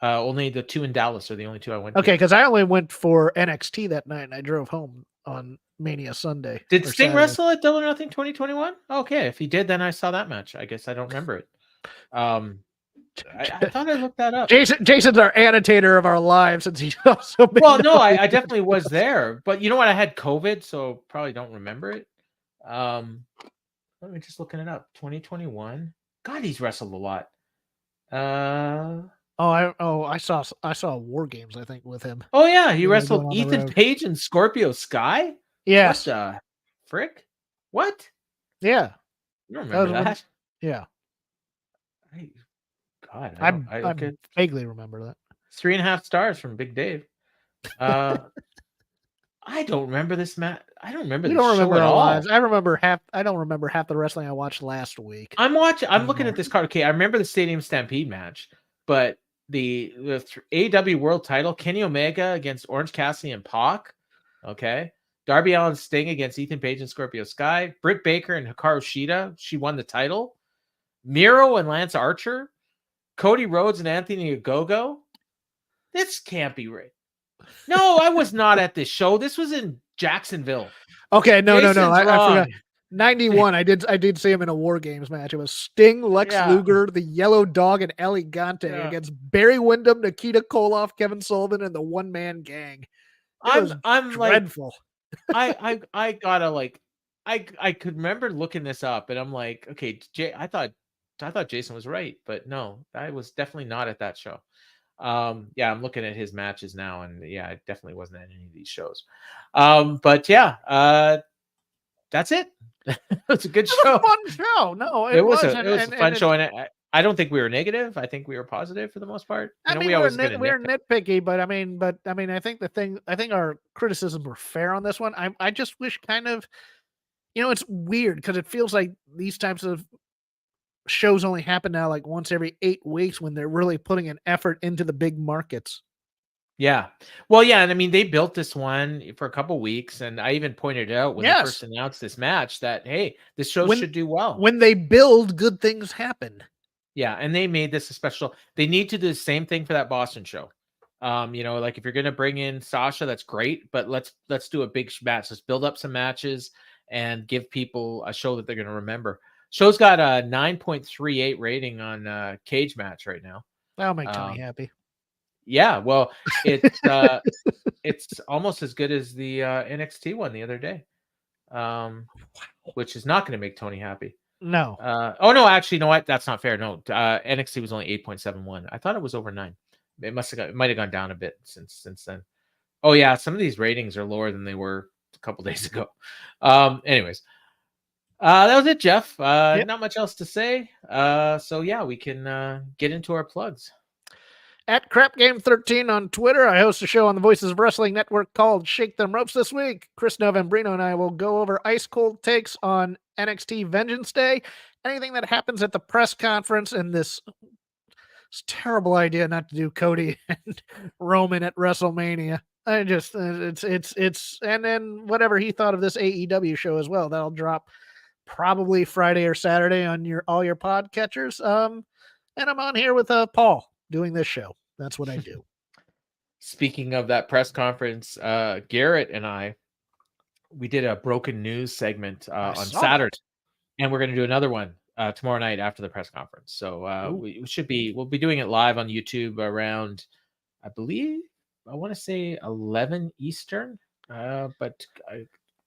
Only the 2 in Dallas are the only 2 I went to. Okay, because I only went for NXT that night and I drove home on Mania Sunday. Did Sting wrestle at Double or Nothing 2021? Okay, if he did, then I saw that match. I guess I don't remember it. I thought I looked that up. Jason's our annotator of our lives, since he's also been. Well, no, I definitely was there, but you know what? I had COVID, so probably don't remember it. Let me just looking it up. 2021. God, he's wrestled a lot. I saw War Games, I think, with him. Oh yeah, he wrestled Ethan Page and Scorpio Sky. Yes. What the frick? What? Yeah. You remember that? Yeah. God, I vaguely remember that. 3.5 stars from Big Dave. I don't remember this match. I don't remember. You don't remember at all. Lives. I don't remember half the wrestling I watched last week. I'm looking at this card. Okay, I remember the Stadium Stampede match, but the AEW World Title, Kenny Omega against Orange Cassidy and Pac. Okay, Darby Allin Sting against Ethan Page and Scorpio Sky. Britt Baker and Hikaru Shida. She won the title. Miro and Lance Archer. Cody Rhodes and Anthony Ogogo. This can't be right. No, I was not at this show. This was in Jacksonville. Okay, no. I forgot. 91. I did see him in a War Games match. It was Sting, Lex Luger, the Yellow Dog, and El Gigante against Barry Windham, Nikita Koloff, Kevin Sullivan, and the One Man Gang. I'm dreadful. Like, I gotta like, I could remember looking this up, and I'm like, okay, I thought Jason was right, but no, I was definitely not at that show. Yeah, I'm looking at his matches now, and yeah, I definitely wasn't at any of these shows. But yeah, that's it. It's a good show. It was a fun show. No, it was a fun show, and I don't think we were negative. I think we were positive for the most part. We were nitpicky, but I mean, I think our criticisms were fair on this one. I just wish kind of, it's weird because it feels like these types of shows only happen now like once every 8 weeks when they're really putting an effort into the big markets. Yeah. Well, yeah. And I mean, they built this one for a couple weeks. And I even pointed out when they first announced this match that, hey, this show should do well. When they build, good things happen. Yeah. And they made this a special. They need to do the same thing for that Boston show. Like if you're going to bring in Sasha, that's great. But let's do a big match. Let's build up some matches and give people a show that they're going to remember. Show's got a 9.38 rating on Cage Match right now. That'll make Tony happy. Yeah, well, it's almost as good as the NXT one the other day, which is not going to make Tony happy. No. Oh no, actually, you know what? That's not fair. No, NXT was only 8.71. I thought it was over 9. It might have gone down a bit since then. Oh yeah, some of these ratings are lower than they were a couple days ago. Anyways. That was it, Jeff. Not much else to say. So yeah, we can get into our plugs. At CrapGame13 on Twitter, I host a show on the Voices of Wrestling Network called Shake Them Ropes this week. Chris Novembrino and I will go over ice cold takes on NXT Vengeance Day, anything that happens at the press conference, and this It's a terrible idea not to do Cody and Roman at WrestleMania. I just it's and then whatever he thought of this AEW show as well. That'll drop probably Friday or Saturday on all your podcatchers. And I'm on here with Paul doing this show. That's what I do. Speaking of that press conference, Garrett and we did a broken news segment on Saturday, and we're going to do another one tomorrow night after the press conference. So we'll be doing it live on YouTube around, I want to say 11 Eastern, but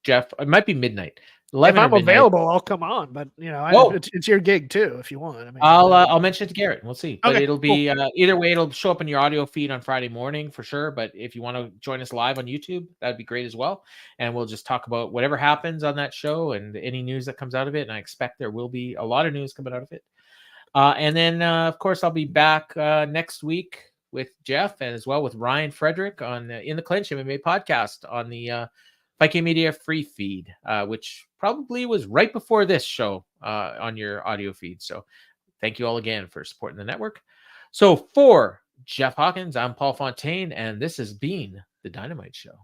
Jeff, it might be midnight. If I'm available, I'll come on. But it's your gig too, if you want. I mean, I'll mention it to Garrett. We'll see. But okay, it'll be either way. It'll show up in your audio feed on Friday morning for sure. But if you want to join us live on YouTube, that'd be great as well. And we'll just talk about whatever happens on that show and any news that comes out of it. And I expect there will be a lot of news coming out of it. And then, of course, I'll be back next week with Jeff and as well with Ryan Frederick on In the Clinch MMA podcast on the Viking Media free feed, which probably was right before this show on your audio feed. So thank you all again for supporting the network. So for Jeff Hawkins, I'm Paul Fontaine, and this has been The Dynamite Show.